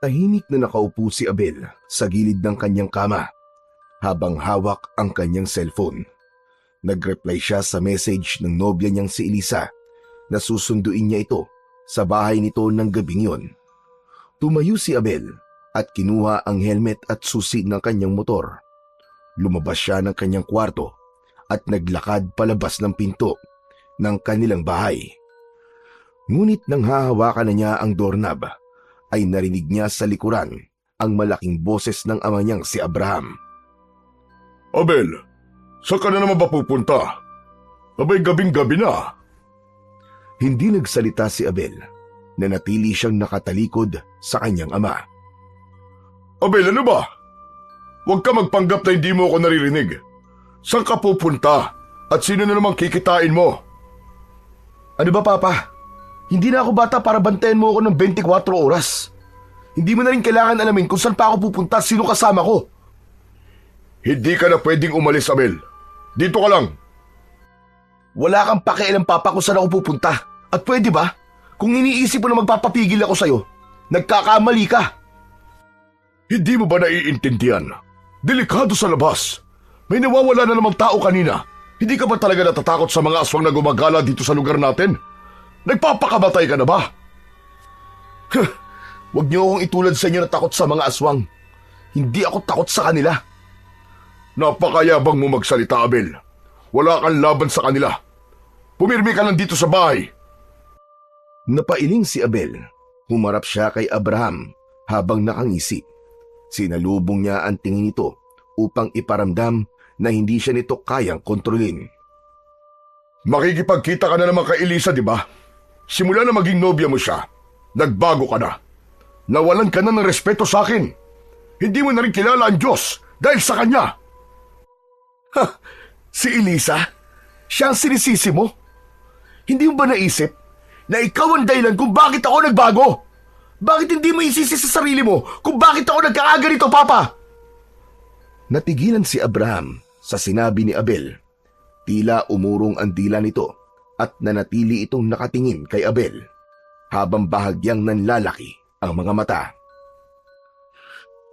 Tahimik na nakaupo si Abel sa gilid ng kanyang kama habang hawak ang kanyang cellphone. Nag-reply siya sa message ng nobya niyang si Elisa na susunduin niya ito sa bahay nito ng gabing yon. Tumayo si Abel at kinuha ang helmet at susi ng kanyang motor. Lumabas siya ng kanyang kwarto at naglakad palabas ng pinto ng kanilang bahay. Ngunit nang hahawakan na niya ang doorknob, ay narinig niya sa likuran ang malaking boses ng ama niyang si Abraham. Abel, saan ka na naman ba pupunta? Abay gabing-gabi na. Hindi nagsalita si Abel, nanatili siyang nakatalikod sa kanyang ama. Abel, ano ba? Huwag ka magpanggap na hindi mo ako naririnig. Saan ka pupunta? At sino na namang kikitain mo? Ano ba, Papa? Hindi na ako bata para bantayan mo ako ng 24 oras. Hindi mo na rin kailangan alamin kung saan pa ako pupunta at sino kasama ko. Hindi ka na pwedeng umalis, Abel. Dito ka lang. Wala kang pakialam, Papa, kung saan ako pupunta. At pwede ba? Kung iniisip mo na magpapapigil ako sa'yo, nagkakamali ka. Hindi mo ba naiintindihan? Delikado sa labas. May nawawala na namang tao kanina. Hindi ka ba talaga natatakot sa mga aswang na gumagala dito sa lugar natin? Nagpapakamatay ka na ba? Huwag niyo akong itulad sa inyo na takot sa mga aswang. Hindi ako takot sa kanila. Napakayabang mo magsalita, Abel. Wala kang laban sa kanila. Pumirmi ka lang dito sa bahay. Napailing si Abel. Humarap siya kay Abraham habang nakangisi. Sinalubong niya ang tingin nito upang iparamdam na hindi siya nito kayang kontrolin. Makikipagkita ka na naman kay Elisa, di ba? Simula na maging nobya mo siya, nagbago ka na. Nawalan ka na ng respeto sa akin. Hindi mo na rin kilala ang Diyos dahil sa Kanya. Ha! Si Elisa? Siya ang sinisisi mo? Hindi mo ba naisip na ikaw ang dahilan kung bakit ako nagbago? Bakit hindi mo isisi sa sarili mo kung bakit ako nagkakaganito, Papa? Natigilan si Abraham sa sinabi ni Abel. Tila umurong ang dila nito at nanatili itong nakatingin kay Abel habang bahagyang nanlalaki ang mga mata.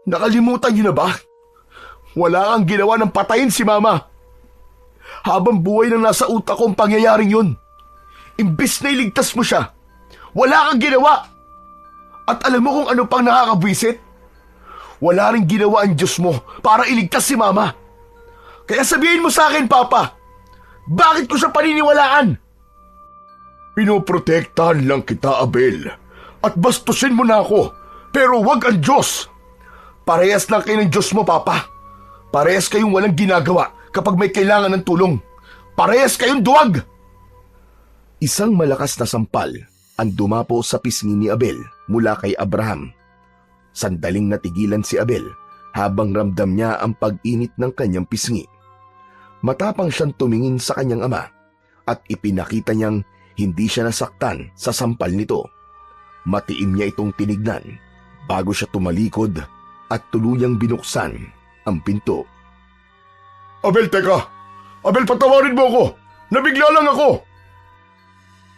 Nakalimutan niyo na ba? Wala kang ginawa ng patayin si Mama. Habang buhay nang nasa utak ko ang pangyayaring yun. Imbis na iligtas mo siya, wala kang ginawa. At alam mo kung ano pang nakakabwisit? Wala rin ginawa ang Diyos mo para iligtas si Mama. Kaya sabihin mo sa akin, Papa, bakit ko siya paniniwalaan? Pinoprotektahan lang kita, Abel. At bastusin mo na ako, pero wag ang Diyos. Parehas lang kayo ng Diyos mo, Papa. Parehas kayong walang ginagawa kapag may kailangan ng tulong. Parehas kayong duwag! Isang malakas na sampal ang dumapo sa pisngi ni Abel mula kay Abraham. Sandaling natigilan si Abel habang ramdam niya ang pag-init ng kanyang pisngi. Matapang siyang tumingin sa kanyang ama at ipinakita niyang hindi siya nasaktan sa sampal nito. Matiim niya itong tinignan bago siya tumalikod at tuluyang binuksan ang pinto. Abel, teka! Abel, patawarin mo ako! Nabigla lang ako!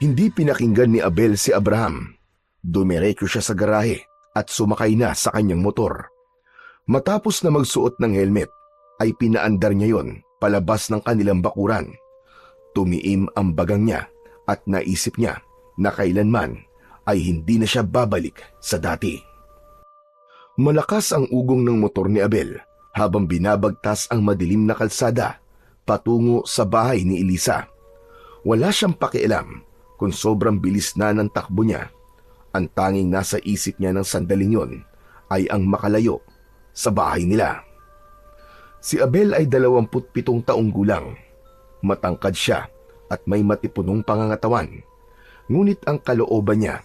Hindi pinakinggan ni Abel si Abraham. Dumiretso siya sa garahe at sumakay na sa kanyang motor. Matapos na magsuot ng helmet, ay pinaandar niya yon palabas ng kanilang bakuran. Tumiim ang bagang niya at naisip niya na kailanman ay hindi na siya babalik sa dati. Malakas ang ugong ng motor ni Abel habang binabagtas ang madilim na kalsada patungo sa bahay ni Elisa. Wala siyang pakialam kung sobrang bilis na ng takbo niya. Ang tanging nasa isip niya ng sandaling yon ay ang makalayo sa bahay nila. Si Abel ay 27 taong gulang. Matangkad siya at may matipunong pangangatawan. Ngunit ang kalooban niya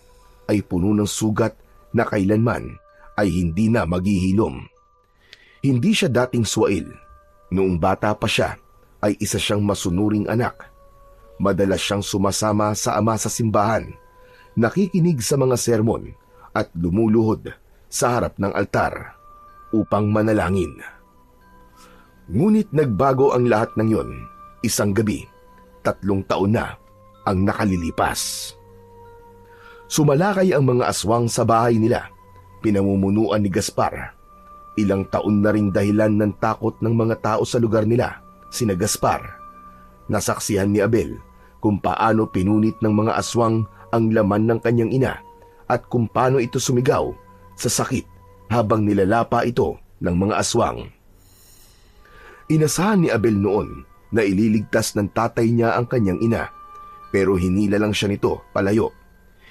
ay puno ng sugat na kailanman ay hindi na maghihilom. Hindi siya dating swail. Noong bata pa siya ay isa siyang masunuring anak. Madalas siyang sumasama sa ama sa simbahan, nakikinig sa mga sermon at lumuluhod sa harap ng altar upang manalangin. Ngunit nagbago ang lahat ng yon isang gabi. 3 taon na ang nakalilipas. Sumalakay ang mga aswang sa bahay nila pinamumunuan ni Gaspar. Ilang taon na ring dahilan ng takot ng mga tao sa lugar nila, sina Gaspar. Nasaksihan ni Abel kung paano pinunit ng mga aswang ang laman ng kanyang ina at kung paano ito sumigaw sa sakit habang nilalapa ito ng mga aswang. Inasahan ni Abel noon na ililigtas ng tatay niya ang kanyang ina, pero hinila lang siya nito palayo.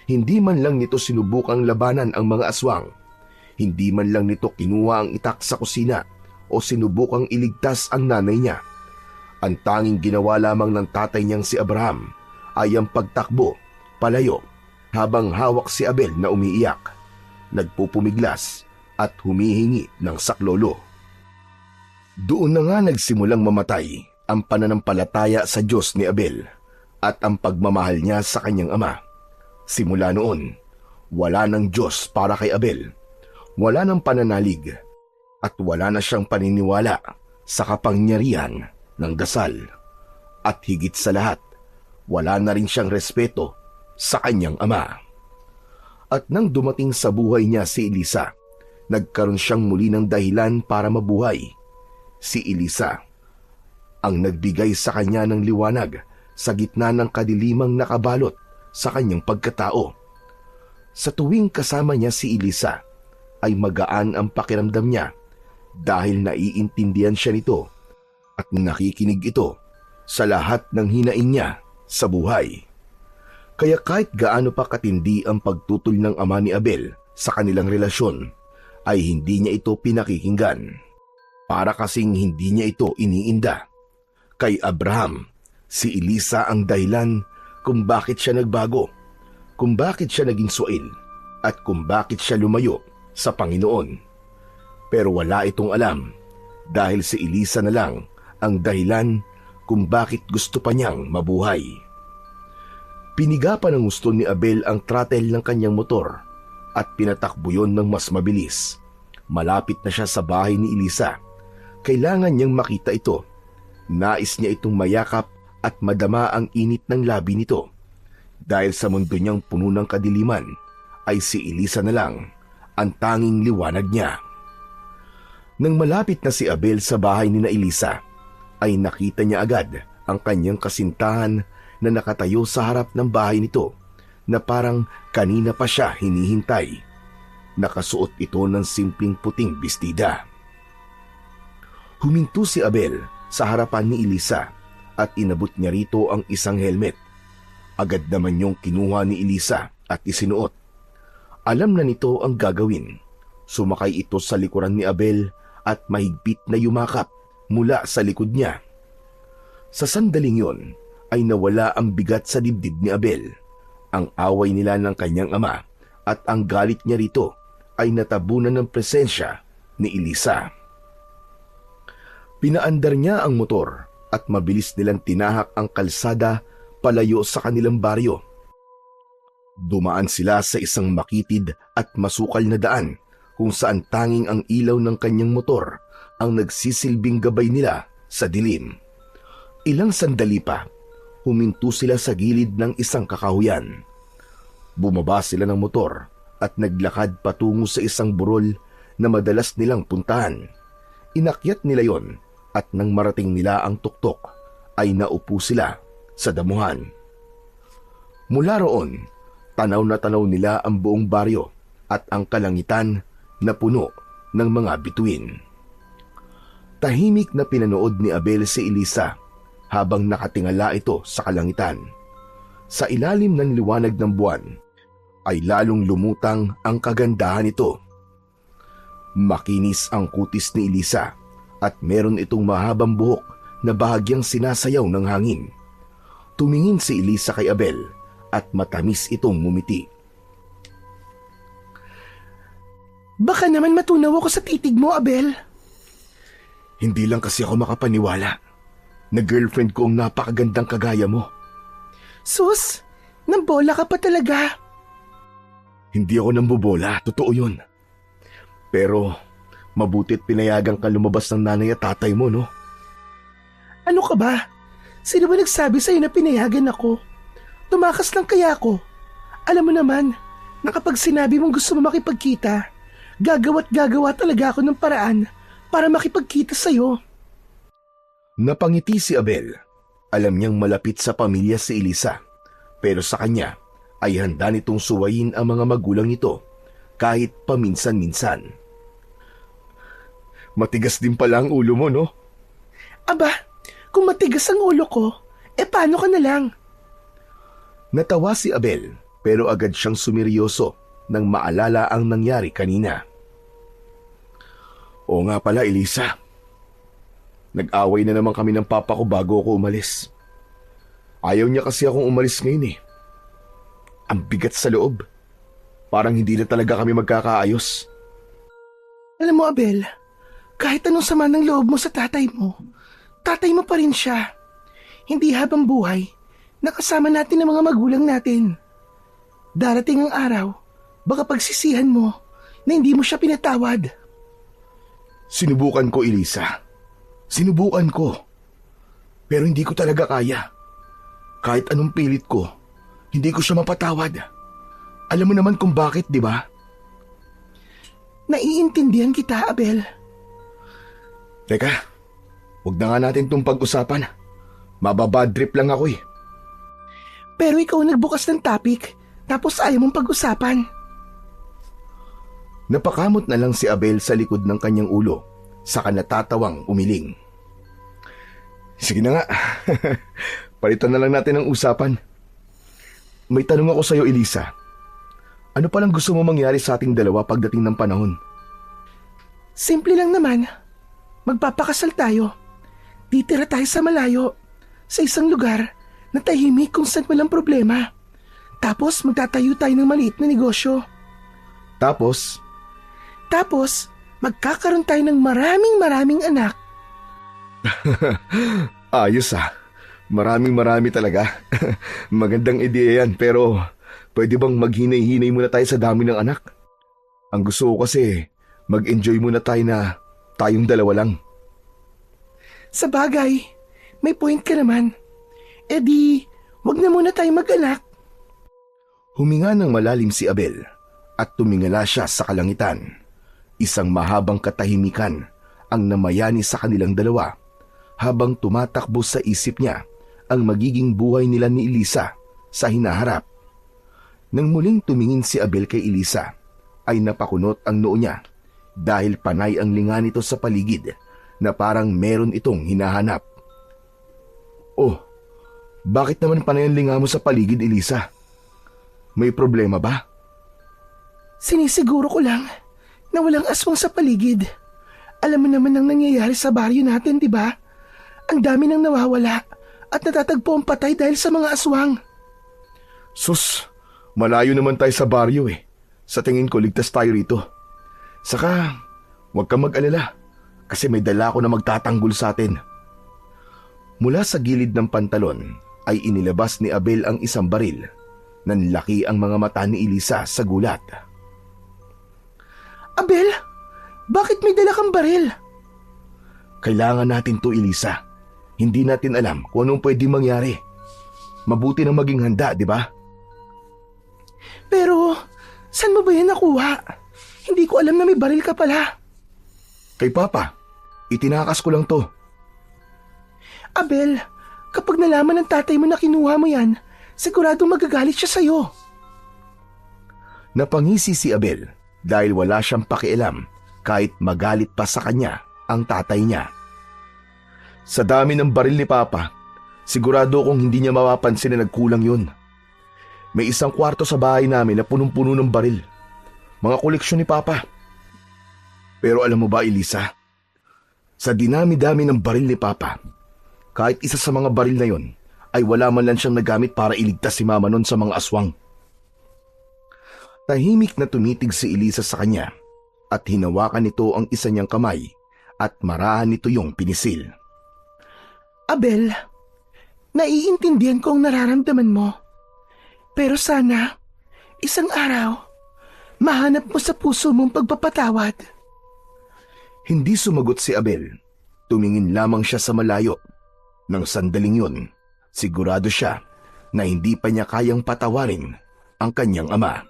Hindi man lang nito sinubukang labanan ang mga aswang. Hindi man lang nito kinuha ang itak sa kusina o sinubukang iligtas ang nanay niya. Ang tanging ginawa lamang ng tatay niyang si Abraham ay ang pagtakbo palayo habang hawak si Abel na umiiyak, nagpupumiglas at humihingi ng saklolo. Doon na nga nagsimulang mamatay ang pananampalataya sa Diyos ni Abel at ang pagmamahal niya sa kanyang ama. Simula noon, wala ng Diyos para kay Abel. Wala ng pananalig at wala na siyang paniniwala sa kapangyarihan ng dasal. At higit sa lahat, wala na rin siyang respeto sa kanyang ama. At nang dumating sa buhay niya si Elisa, nagkaroon siyang muli ng dahilan para mabuhay. Si Elisa ang nagbigay sa kanya ng liwanag sa gitna ng kadilimang nakabalot sa kanyang pagkatao. Sa tuwing kasama niya si Elisa, ay magaan ang pakiramdam niya dahil naiintindihan siya nito at nakikinig ito sa lahat ng hinaing niya sa buhay. Kaya kahit gaano pa katindi ang pagtutol ng ama ni Abel sa kanilang relasyon, ay hindi niya ito pinakikinggan. Para kasing hindi niya ito iniinda. Kay Abraham, si Elisa ang dahilan kung bakit siya nagbago, kung bakit siya naging suil, at kung bakit siya lumayo sa Panginoon. Pero wala itong alam dahil si Elisa na lang ang dahilan kung bakit gusto pa niyang mabuhay. Piniga pa ng gusto ni Abel ang throttle ng kanyang motor at pinatakbo yon ng mas mabilis. Malapit na siya sa bahay ni Elisa. Kailangan niyang makita ito. Nais niya itong mayakap at madama ang init ng labi nito. Dahil sa mundo niyang puno ng kadiliman, ay si Elisa na lang ang tanging liwanag niya. Nang malapit na si Abel sa bahay ni na Elisa, ay nakita niya agad ang kanyang kasintahan na nakatayo sa harap ng bahay nito na parang kanina pa siya hinihintay. Nakasuot ito ng simpleng puting bestida. Huminto si Abel sa harapan ni Elisa at inabot niya rito ang isang helmet. Agad naman yung kinuha ni Elisa at isinuot. Alam na nito ang gagawin. Sumakay ito sa likuran ni Abel at mahigpit na yumakap mula sa likod niya. Sa sandaling yon ay nawala ang bigat sa dibdib ni Abel. Ang away nila ng kanyang ama at ang galit niya rito ay natabunan ng presensya ni Elisa. Pinaandar niya ang motor at mabilis nilang tinahak ang kalsada palayo sa kanilang baryo. Dumaan sila sa isang makitid at masukal na daan kung saan tanging ang ilaw ng kanyang motor ang nagsisilbing gabay nila sa dilim. Ilang sandali pa, huminto sila sa gilid ng isang kakahuyan. Bumaba sila ng motor at naglakad patungo sa isang burol na madalas nilang puntahan. Inakyat nila yon at nang marating nila ang tuktok, ay naupo sila sa damuhan. Mula roon, tanaw na tanaw nila ang buong baryo at ang kalangitan na puno ng mga bituin. Tahimik na pinanood ni Abel si Elisa habang nakatingala ito sa kalangitan. Sa ilalim ng liwanag ng buwan, ay lalong lumutang ang kagandahan nito. Makinis ang kutis ni Elisa at meron itong mahabang buhok na bahagyang sinasayaw ng hangin. Tumingin si Elisa kay Abel at matamis itong ngumiti. Baka naman matunaw ako sa titig mo, Abel. Hindi lang kasi ako makapaniwala na girlfriend ko ang napakagandang kagaya mo. Sus, nambola ka pa talaga. Hindi ako nambobola, totoo yun. Pero mabuti't pinayagan ka lumabas ng nanay at tatay mo, no? Ano ka ba? Sino ba nagsabi sa'yo na pinayagan ako? Tumakas lang kaya ako. Alam mo naman, na kapag sinabi mong gusto mo makipagkita, Gagawa't gagawa talaga ako ng paraan para makipagkita sa'yo. Napangiti si Abel. Alam niyang malapit sa pamilya si Elisa, pero sa kanya ay handa nitong suwayin ang mga magulang nito kahit paminsan-minsan. Matigas din pala ang ulo mo, no? Aba, kung matigas ang ulo ko, paano ka na lang? Natawa si Abel pero agad siyang sumiryoso nang maalala ang nangyari kanina. Oo nga pala, Elisa. Nag-away na naman kami ng papa ko bago ako umalis. Ayaw niya kasi akong umalis ngayon eh. Ang bigat sa loob. Parang hindi na talaga kami magkakaayos. Alam mo, Abel, kahit anong sama ng loob mo sa tatay mo pa rin siya. Hindi habang buhay, nakasama natin ang mga magulang natin. Darating ang araw, baka pagsisihan mo na hindi mo siya pinatawad. Sinubukan ko, Elisa. Sinubukan ko. Pero hindi ko talaga kaya. Kahit anong pilit ko, hindi ko siya mapatawad. Alam mo naman kung bakit, di ba? Naiintindihan kita, Abel. Teka, huwag na nga natin itong pag-usapan. Mababad trip lang ako eh. Pero ikaw nagbukas ng topic, tapos ayaw mong pag-usapan. Napakamot na lang si Abel sa likod ng kanyang ulo, saka natatawang umiling. Sige na nga, palitan na lang natin ang usapan. May tanong ako sa'yo, Elisa. Ano palang gusto mo mangyari sa ating dalawa pagdating ng panahon? Simple lang naman. Magpapakasal tayo. Titira tayo sa malayo, sa isang lugar na tahimik kung saan walang problema. Tapos magtatayo tayo ng maliit na negosyo. Tapos, magkakaroon tayo ng maraming anak. ayos ah. Maraming talaga. Magandang ideya yan, pero pwede bang maghinay-hinay muna tayo sa dami ng anak? Ang gusto ko kasi, mag-enjoy muna tayo na tayong dalawa lang. Sa bagay, may point ka naman. E di, wag na muna tayo mag-anak. Huminga ng malalim si Abel at tumingala siya sa kalangitan. Isang mahabang katahimikan ang namayani sa kanilang dalawa habang tumatakbo sa isip niya ang magiging buhay nila ni Elisa sa hinaharap. Nang muling tumingin si Abel kay Elisa, ay napakunot ang noo niya dahil panay ang linga nito sa paligid na parang meron itong hinahanap. Oh, bakit naman panay ang linga mo sa paligid, Elisa? May problema ba? Sinisiguro ko lang na walang aswang sa paligid. Alam mo naman ang nangyayari sa baryo natin, di ba? Ang dami nang nawawala at natatagpo ang patay dahil sa mga aswang. Sus, malayo naman tayo sa baryo eh. Sa tingin ko, ligtas tayo rito. Saka, huwag kang mag-alala kasi may dala ko na magtatanggol sa atin. Mula sa gilid ng pantalon ay inilabas ni Abel ang isang baril. Nanlaki ang mga mata ni Elisa sa gulat. Abel, bakit may dala kang baril? Kailangan natin to, Elisa. Hindi natin alam kung anong pwedeng mangyari. Mabuti na maging handa, di ba? Pero, saan mo ba yan nakuha? Hindi ko alam na may baril ka pala. Kay Papa, itinakas ko lang to. Abel, kapag nalaman ng tatay mo na kinuha mo yan, sigurado magagalit siya sa'yo. Napangisi si Abel dahil wala siyang pakialam kahit magalit pa sa kanya ang tatay niya. Sa dami ng baril ni Papa, sigurado kong hindi niya mapapansin na nagkulang yun. May isang kwarto sa bahay namin na punong-puno ng baril. Mga koleksyon ni Papa. Pero alam mo ba, Elisa? Sa dinami-dami ng baril ni Papa, kahit isa sa mga baril na yon ay wala man lang siyang nagamit para iligtas si Mama nun sa mga aswang. Tahimik na tumitig si Elisa sa kanya at hinawakan nito ang isa niyang kamay at marahan nito yung pinisil. Abel, naiintindihan ko ang nararamdaman mo. Pero sana, isang araw, mahanap mo sa puso mong pagpapatawad. Hindi sumagot si Abel. Tumingin lamang siya sa malayo. Nang sandaling yun, sigurado siya na hindi pa niya kayang patawarin ang kanyang ama.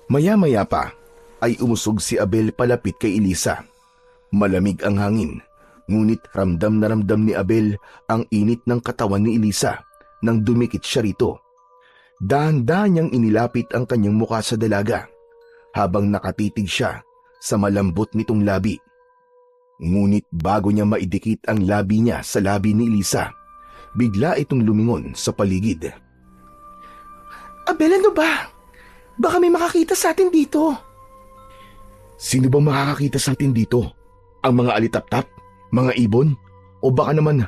Maya-maya pa ay umusog si Abel palapit kay Elisa. Malamig ang hangin, ngunit ramdam na ramdam ni Abel ang init ng katawan ni Elisa nang dumikit siya rito. Dahan-dahan niyang inilapit ang kanyang mukha sa dalaga habang nakatitig siya sa malambot nitong labi. Ngunit bago niya maidikit ang labi niya sa labi ni Elisa, bigla itong lumingon sa paligid. Abel, ano ba? Baka may makakita sa atin dito. Sino bang makakakita sa atin dito? Ang mga alitap-tap? Mga ibon? O baka naman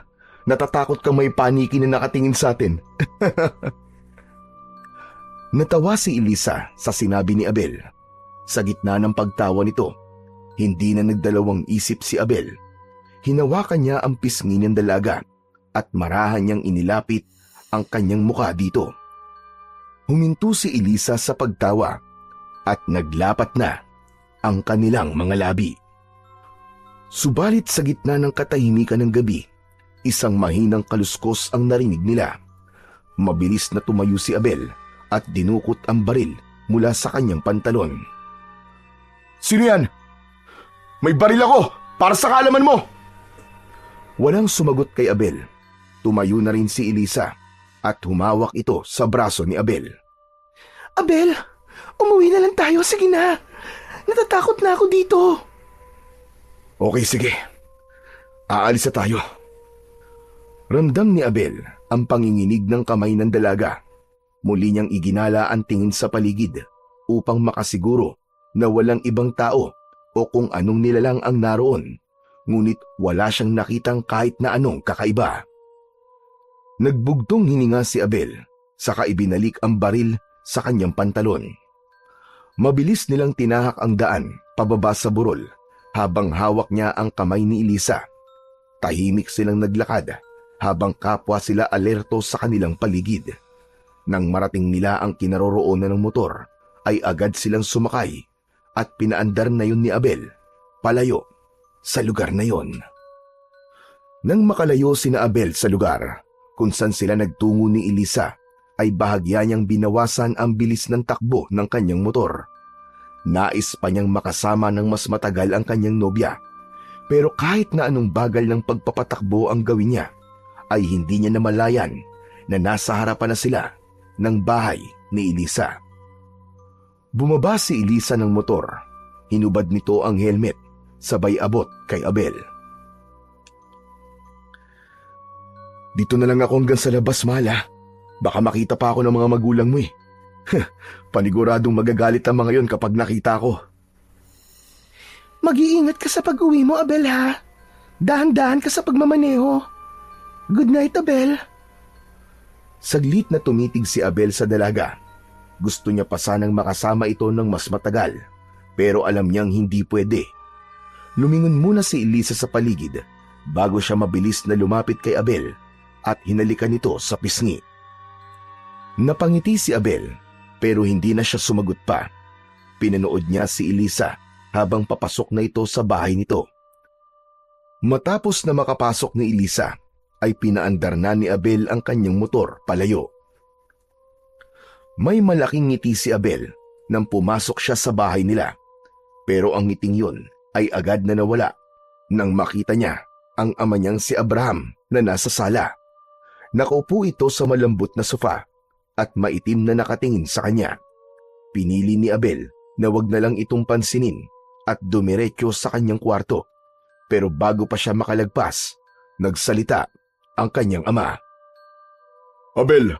natatakot kang may paniki na nakatingin sa atin? Natawa si Elisa sa sinabi ni Abel. Sa gitna ng pagtawa nito, hindi na nagdalawang isip si Abel. Hinawakan niya ang pisngi ng dalaga at marahan niyang inilapit ang kanyang mukha dito. Huminto si Elisa sa pagtawa at naglapat na ang kanilang mga labi. Subalit sa gitna ng katahimikan ng gabi, isang mahinang kaluskos ang narinig nila. Mabilis na tumayo si Abel at dinukot ang baril mula sa kanyang pantalon. Sino yan? May baril ako para sa kaalaman mo! Walang sumagot kay Abel. Tumayo na rin si Elisa at humawak ito sa braso ni Abel. Abel, umuwi na lang tayo. Sige na. Natatakot na ako dito. Okay, sige. Aalis na tayo. Ramdam ni Abel ang panginginig ng kamay ng dalaga. Muli niyang iginala ang tingin sa paligid upang makasiguro na walang ibang tao o kung anong nilalang ang naroon, ngunit wala siyang nakitang kahit na anong kakaiba. Nagbugtong hininga si Abel, saka ibinalik ang baril sa kanyang pantalon. Mabilis nilang tinahak ang daan pababa sa burol habang hawak niya ang kamay ni Elisa. Tahimik silang naglakad habang kapwa sila alerto sa kanilang paligid. Nang marating nila ang kinaroroonan ng motor, ay agad silang sumakay at pinaandar na yun ni Abel palayo sa lugar na yon. Nang makalayo sina Abel sa lugar kung saan sila nagtungo ni Elisa, ay bahagya niyang binawasan ang bilis ng takbo ng kanyang motor. Nais pa niyang makasama ng mas matagal ang kanyang nobya, pero kahit na anong bagal ng pagpapatakbo ang gawin niya, ay hindi niya namalayan na nasa harapan na sila ng bahay ni Elisa. Bumaba si Elisa ng motor. Hinubad nito ang helmet, sabay abot kay Abel. Dito na lang ako hanggang sa labas, Mala. Baka makita pa ako ng mga magulang mo eh. Paniguradong magagalit ang mga yon kapag nakita ko. Mag-iingat ka sa pag-uwi mo, Abel, ha? Dahan-dahan ka sa pagmamaneho. Good night, Abel. Saglit na tumitig si Abel sa dalaga. Gusto niya pa sanang makasama ito ng mas matagal, pero alam niyang hindi pwede. Lumingon muna si Elisa sa paligid bago siya mabilis na lumapit kay Abel at hinalikan ito sa pisngi. Napangiti si Abel pero hindi na siya sumagot pa. Pinanood niya si Elisa habang papasok na ito sa bahay nito. Matapos na makapasok ni Elisa, ay pinaandar na ni Abel ang kanyang motor palayo. May malaking ngiti si Abel nang pumasok siya sa bahay nila, pero ang ngiting yun ay agad na nawala nang makita niya ang ama niyang si Abraham na nasa sala. Nakaupo ito sa malambot na sofa at maitim na nakatingin sa kanya. Pinili ni Abel na wag na lang itong pansinin at dumiretso sa kanyang kwarto, pero bago pa siya makalagpas, nagsalita ang kanyang ama. Abel,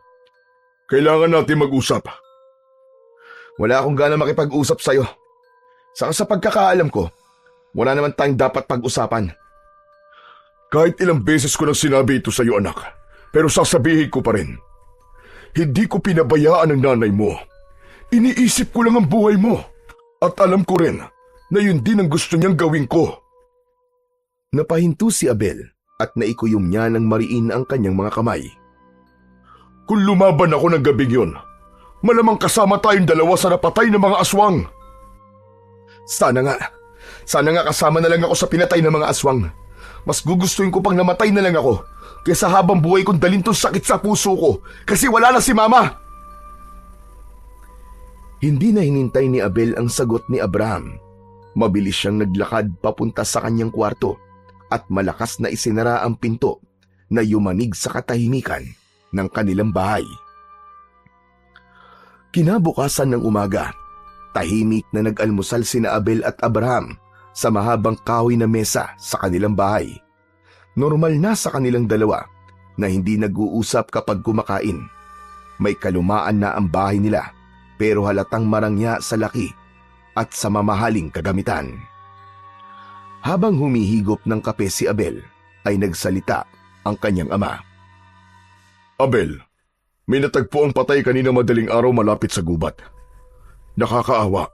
kailangan natin mag-usap. Wala akong gana makipag-usap sa'yo. Saka sa pagkakaalam ko, wala naman tayong dapat pag-usapan. Kahit ilang beses ko nang sinabi ito sa'yo, anak, pero sasabihin ko pa rin. Hindi ko pinabayaan ang nanay mo. Iniisip ko lang ang buhay mo. At alam ko rin na yun din ang gusto niyang gawin ko. Napahinto si Abel at naikuyom niya ng mariin ang kanyang mga kamay. Kung lumaban ako ng gabing yun, malamang kasama tayong dalawa sa napatay ng mga aswang. Sana nga kasama na lang ako sa pinatay ng mga aswang. Mas gugustuhin ko pang namatay na lang ako kaysa habang buhay kong dalhin tong sakit sa puso ko kasi wala na si Mama. Hindi na hinintay ni Abel ang sagot ni Abraham. Mabilis siyang naglakad papunta sa kanyang kwarto at malakas na isinara ang pinto na yumanig sa katahimikan ng kanilang bahay. Kinabukasan ng umaga, tahimik na nag-almusal sina Abel at Abraham sa mahabang kahoy na mesa sa kanilang bahay. Normal na sa kanilang dalawa na hindi nag-uusap kapag kumakain. May kalumaan na ang bahay nila pero halatang marangya sa laki at sa mamahaling kagamitan. Habang humihigop ng kape si Abel, ay nagsalita ang kanyang ama. Abel, may natagpo ang patay kanina madaling araw malapit sa gubat. Nakakaawa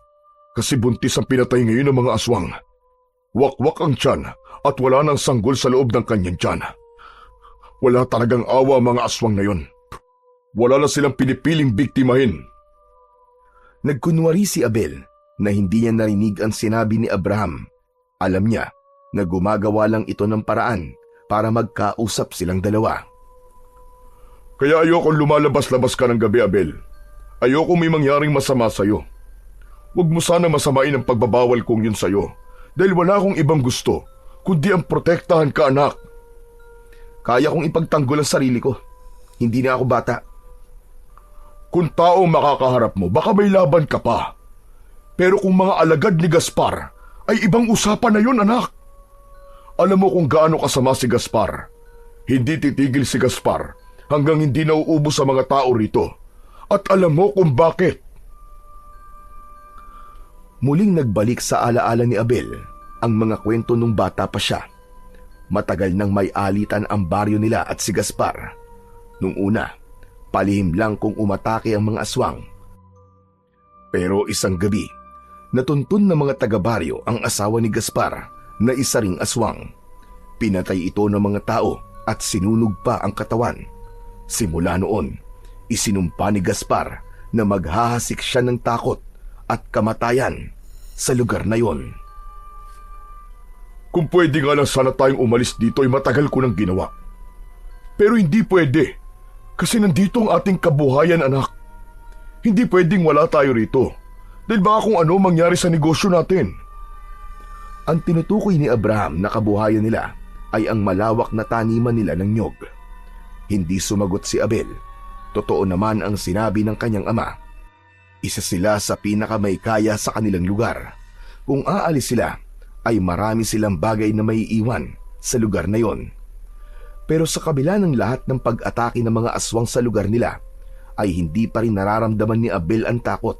kasi buntis ang pinatay ngayon ng mga aswang. Wakwak ang tiyan at wala nang sanggol sa loob ng kanyang tiyan. Wala talagang awa ang mga aswang na yon. Wala na silang pinipiling biktimahin. Nagkunwari si Abel na hindi niya narinig ang sinabi ni Abraham. Alam niya na gumagawa lang ito ng paraan para magkausap silang dalawa. Kaya ayokong lumalabas-labas ka ng gabi, Abel. Ayoko may mangyaring masama sa'yo. Huwag mo sana masamain ang pagbabawal kong yun sa'yo dahil wala akong ibang gusto kundi ang protektahan ka, anak. Kaya kong ipagtanggol ang sarili ko. Hindi na ako bata. Kung tao makakaharap mo, baka may laban ka pa. Pero kung mga alagad ni Gaspar, ay ibang usapan na yun, anak. Alam mo kung gaano kasama si Gaspar. Hindi titigil si Gaspar hanggang hindi nauubos sa mga tao rito. At alam mo kung bakit. Muling nagbalik sa alaala ni Abel ang mga kwento nung bata pa siya. Matagal nang may alitan ang baryo nila at si Gaspar. Nung una, palihim lang kung umatake ang mga aswang. Pero isang gabi, natuntun ng mga taga-baryo ang asawa ni Gaspar na isa ring aswang. Pinatay ito ng mga tao at sinunog pa ang katawan. Simula noon, isinumpa ni Gaspar na maghahasik siya ng takot at kamatayan sa lugar na yon. Kung pwede nga lang sana tayong umalis dito ay matagal ko nang ginawa. Pero hindi pwede kasi nandito ang ating kabuhayan, anak. Hindi pwedeng wala tayo rito dahil baka kung ano mangyari sa negosyo natin. Ang tinutukoy ni Abraham na kabuhayan nila ay ang malawak na taniman nila ng nyog. Hindi sumagot si Abel. Totoo naman ang sinabi ng kanyang ama. Isa sila sa pinakamaykaya sa kanilang lugar. Kung aalis sila, ay marami silang bagay na may iwan sa lugar na yon. Pero sa kabila ng lahat ng pag-atake ng mga aswang sa lugar nila, ay hindi pa rin nararamdaman ni Abel ang takot.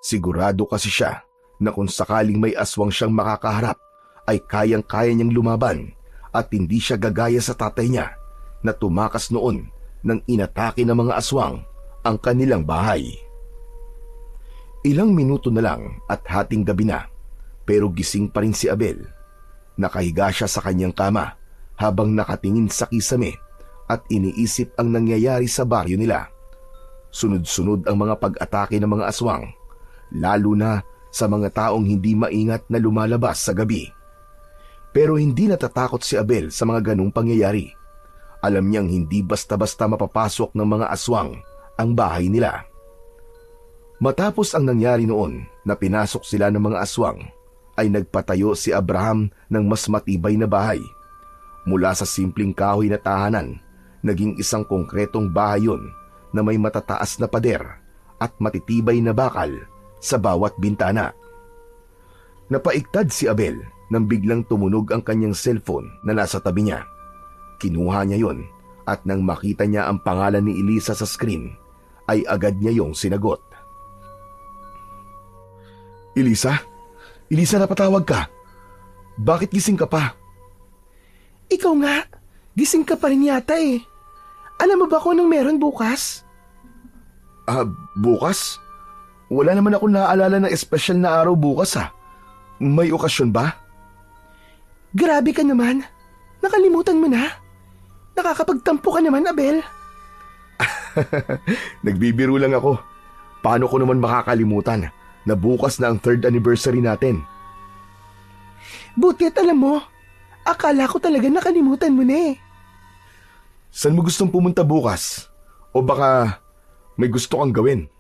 Sigurado kasi siya na kung sakaling may aswang siyang makakaharap, ay kayang-kaya niyang lumaban at hindi siya gagaya sa tatay niya na tumakas noon nang inatake ng mga aswang ang kanilang bahay. Ilang minuto na lang at hating gabi na, pero gising pa rin si Abel. Nakahiga siya sa kanyang kama habang nakatingin sa kisame at iniisip ang nangyayari sa baryo nila. Sunod-sunod ang mga pag-atake ng mga aswang, lalo na sa mga taong hindi maingat na lumalabas sa gabi. Pero hindi natatakot si Abel sa mga ganong pangyayari. Alam niyang hindi basta-basta mapapasok ng mga aswang ang bahay nila. Matapos ang nangyari noon na pinasok sila ng mga aswang, ay nagpatayo si Abraham ng mas matibay na bahay. Mula sa simpleng kahoy na tahanan, naging isang konkretong bahay yun na may matataas na pader at matitibay na bakal sa bawat bintana. Napaigtad si Abel nang biglang tumunog ang kanyang cellphone na nasa tabi niya. Kinuha niya yon at nang makita niya ang pangalan ni Elisa sa screen, ay agad niya yung sinagot. Elisa? Elisa, napatawag ka. Bakit gising ka pa? Ikaw nga, gising ka pa rin yata eh. Alam mo ba kung anong meron bukas? Bukas? Wala naman ako naaalala ng espesyal na araw bukas ah. May okasyon ba? Grabe ka naman. Nakalimutan mo na. Nakakapagtampo ka naman, Abel. Nagbibiro lang ako. Paano ko naman makakalimutan na bukas na ang 3rd anniversary natin? Buti at alam mo, akala ko talaga nakalimutan mo na eh. Saan mo gustong pumunta bukas? O baka may gusto kang gawin?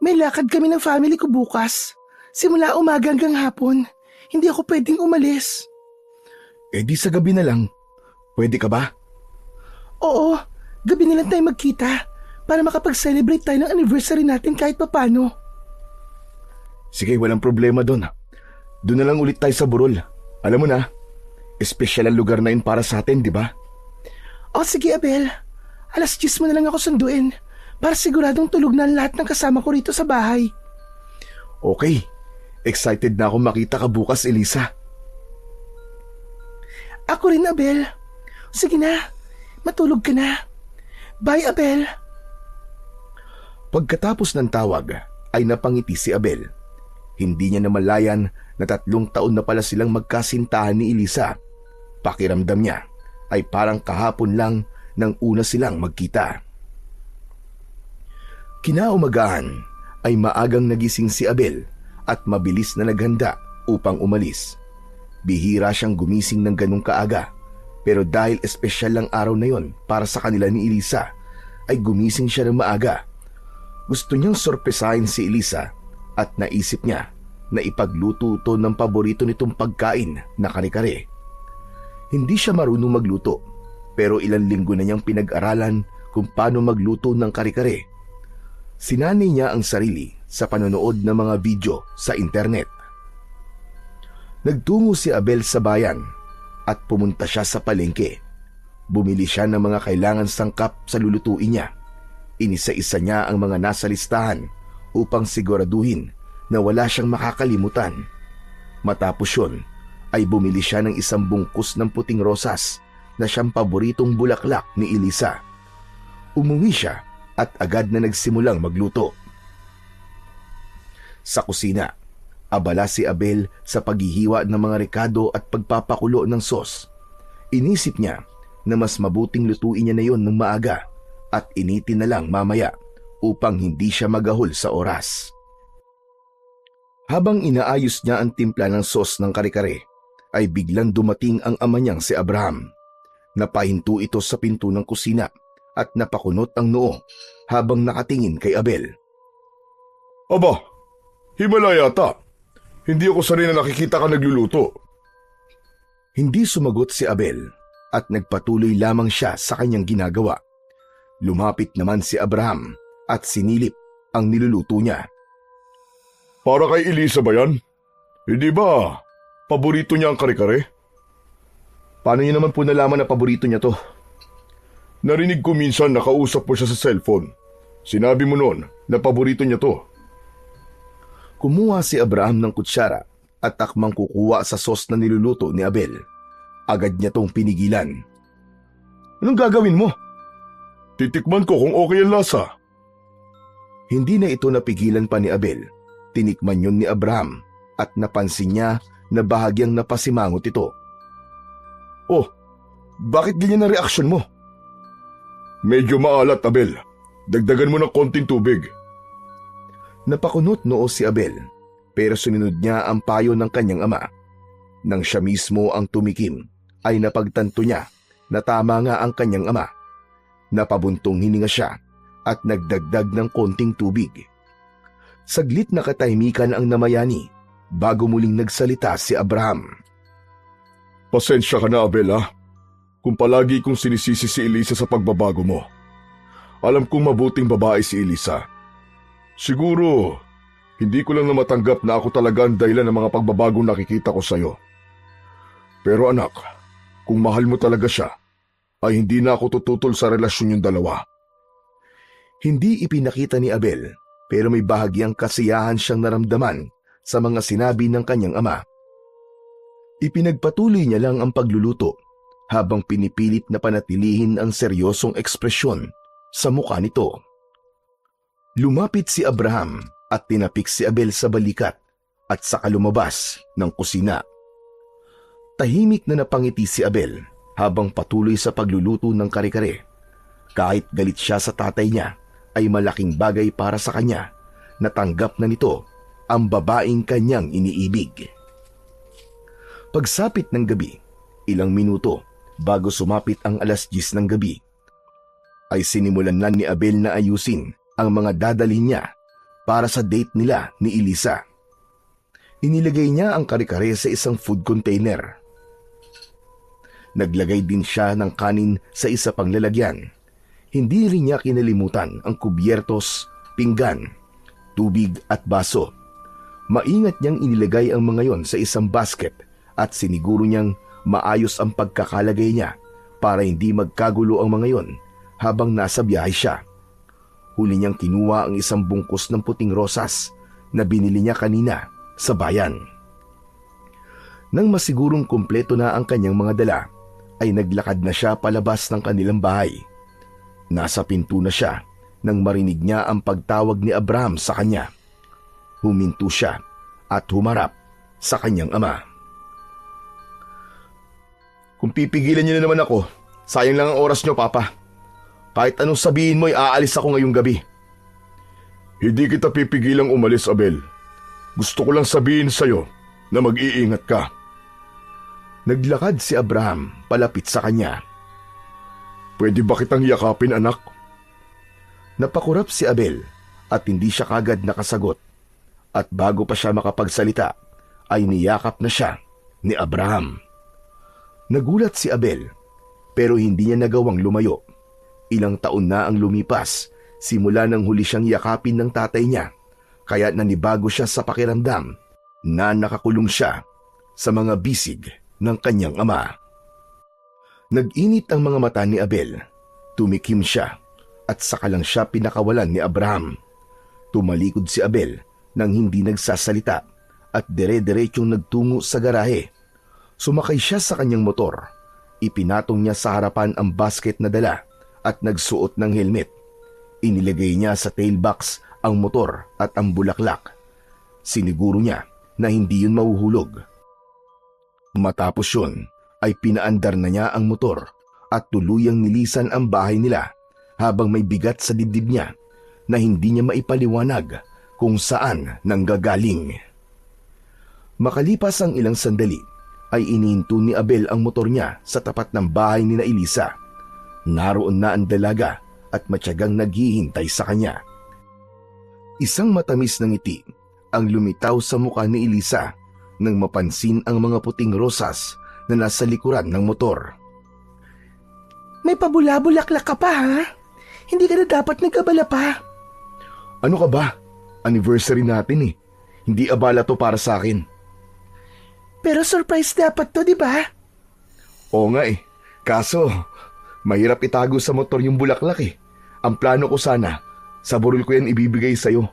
May lakad kami ng family ko bukas. Simula umaga hanggang hapon. Hindi ako pwedeng umalis. Eh di sa gabi na lang. Pwede ka ba? Oo, gabi na lang tayo magkita para makapag-celebrate tayo ng anniversary natin kahit papano. Sige, walang problema doon. Doon na lang ulit tayo sa burol. Alam mo na, espesyal ang lugar na yun para sa atin, di ba? O sige, Abel. 10:00 mo na lang ako sunduin para siguradong tulog na ang lahat ng kasama ko rito sa bahay. Okay. Excited na ako makita ka bukas, Elisa. Ako rin, Abel. Sige na, matulog ka na. Bye, Abel. Pagkatapos ng tawag, ay napangiti si Abel. Hindi niya namalayan na 3 taon na pala silang magkasintahan ni Elisa. Pakiramdam niya ay parang kahapon lang nang una silang magkita. Kinaumagahan ay maagang nagising si Abel at mabilis na naghanda upang umalis. Bihira siyang gumising ng ganong kaaga, pero dahil espesyal lang araw na yon para sa kanila ni Elisa, ay gumising siya ng maaga. Gusto niyang sorpresahin si Elisa at naisip niya na ipagluto ito ng paborito nitong pagkain na kare-kare. Hindi siya marunong magluto, pero ilang linggo na niyang pinag-aralan kung paano magluto ng kare-kare. Sinanay niya ang sarili sa panonood ng mga video sa internet. Nagtungo si Abel sa bayan at pumunta siya sa palengke. Bumili siya ng mga kailangan sangkap sa lulutuin niya. Inisa-isa niya ang mga nasa listahan upang siguraduhin na wala siyang makakalimutan. Matapos yun, ay bumili siya ng 1 bungkus ng puting rosas na siyang paboritong bulaklak ni Elisa. Umuwi siya at agad na nagsimulang magluto. Sa kusina, abala si Abel sa paghihiwa ng mga rekado at pagpapakulo ng sos. Inisip niya na mas mabuting lutuin niya na yon ng maaga at initin na lang mamaya upang hindi siya magahol sa oras. Habang inaayos niya ang timpla ng sos ng kare-kare, ay biglang dumating ang ama niyang si Abraham. Napahinto ito sa pinto ng kusina at napakunot ang noo habang nakatingin kay Abel. Aba, himala yata. Hindi ako sanay na nakikita ka nagluluto. Hindi sumagot si Abel at nagpatuloy lamang siya sa kanyang ginagawa. Lumapit naman si Abraham at sinilip ang niluluto niya. Para kay Elisa ba yan? Hindi ba paborito niya ang kare-kare? Paano niyo naman po nalaman na paborito niya to? Narinig ko minsan nakausap mo siya sa cellphone. Sinabi mo noon na paborito niya to. Kumuha si Abraham ng kutsara at takmang kukuha sa sos na niluluto ni Abel. Agad niya tong pinigilan. Anong gagawin mo? Titikman ko kung okay ang lasa. Hindi na ito napigilan pa ni Abel. Tinikman yun ni Abraham at napansin niya na bahagyang napasimangot ito. Oh, bakit ganyan ang reaksyon mo? Medyo maalat, Abel. Dagdagan mo ng konting tubig. Napakunot noo si Abel, pero sinunod niya ang payo ng kanyang ama. Nang siya mismo ang tumikim, ay napagtanto niya na tama nga ang kanyang ama. Napabuntong hininga siya at nagdagdag ng konting tubig. Saglit na katahimikan ang namayani bago muling nagsalita si Abraham. Pasensya ka na, Abel, ha? Kung palagi kong sinisisi si Elisa sa pagbabago mo. Alam kong mabuting babae si Elisa. Siguro, hindi ko lang na matanggap na ako talaga ang dahilan ng mga pagbabagong nakikita ko sa'yo. Pero anak, kung mahal mo talaga siya, ay hindi na ako tututol sa relasyon yung dalawa. Hindi ipinakita ni Abel, pero may bahagyang kasiyahan siyang naramdaman sa mga sinabi ng kanyang ama. Ipinagpatuloy niya lang ang pagluluto habang pinipilit na panatilihin ang seryosong ekspresyon sa mukha nito. Lumapit si Abraham at tinapik si Abel sa balikat at saka lumabas ng kusina. Tahimik na napangiti si Abel habang patuloy sa pagluluto ng kare-kare. Kahit galit siya sa tatay niya, ay malaking bagay para sa kanya na tanggap na nito ang babaeng kanyang iniibig. Pagsapit ng gabi, ilang minuto bago sumapit ang 10:00 ng gabi, ay sinimulan na ni Abel na ayusin ang mga dadalhin niya para sa date nila ni Elisa. Inilagay niya ang kare-kare sa isang food container. Naglagay din siya ng kanin sa isa pang lalagyan. Hindi rin niya kinalimutan ang kubyertos, pinggan, tubig at baso. Maingat niyang inilagay ang mga yon sa isang basket at siniguro niyang maayos ang pagkakalagay niya para hindi magkagulo ang mga yon habang nasa biyahe siya. Huli niyang kinuha ang isang bungkus ng puting rosas na binili niya kanina sa bayan. Nang masigurong kumpleto na ang kanyang mga dala, ay naglakad na siya palabas ng kanilang bahay. Nasa pinto na siya nang marinig niya ang pagtawag ni Abraham sa kanya. Huminto siya at humarap sa kanyang ama. Kung pipigilan niyo na naman ako, sayang lang ang oras niyo, Papa. Kahit anong sabihin mo, aalis ako ngayong gabi. Hindi kita pipigilang umalis, Abel. Gusto ko lang sabihin sa'yo na mag-iingat ka. Naglakad si Abraham palapit sa kanya. Pwede ba kitang yakapin, anak? Napakurap si Abel at hindi siya kagad nakasagot. At bago pa siya makapagsalita, ay niyakap na siya ni Abraham. Nagulat si Abel, pero hindi niya nagawang lumayo. Ilang taon na ang lumipas, simula nang huli siyang yakapin ng tatay niya, kaya nanibago siya sa pakiramdam na nakakulong siya sa mga bisig ng kanyang ama. Nag-init ang mga mata ni Abel, tumikim siya at saka lang siya pinakawalan ni Abraham. Tumalikod si Abel nang hindi nagsasalita at dire-diretsyong nagtungo sa garahe. Sumakay siya sa kanyang motor. Ipinatong niya sa harapan ang basket na dala at nagsuot ng helmet. Inilagay niya sa tailbox ang motor at ang bulaklak. Siniguro niya na hindi yun mahuhulog. Matapos yun, ay pinaandar na niya ang motor at tuluyang nilisan ang bahay nila habang may bigat sa dibdib niya na hindi niya maipaliwanag kung saan nanggagaling. Makalipas ang ilang sandali, ay inihinto ni Abel ang motor niya sa tapat ng bahay ni Elisa. Naroon na ang dalaga at matyagang naghihintay sa kanya. Isang matamis na ngiti ang lumitaw sa mukha ni Elisa nang mapansin ang mga puting rosas na nasa likuran ng motor. May pabula-bulaklak ka pa, ha? Hindi ka na dapat nagkabala pa. Ano ka ba? Anniversary natin eh. Hindi abala to para sa akin. Pero surprise dapat to, di ba? Oo nga eh. Kaso, mahirap itago sa motor yung bulaklak eh. Ang plano ko sana, sa burol ko yan ibibigay sa'yo.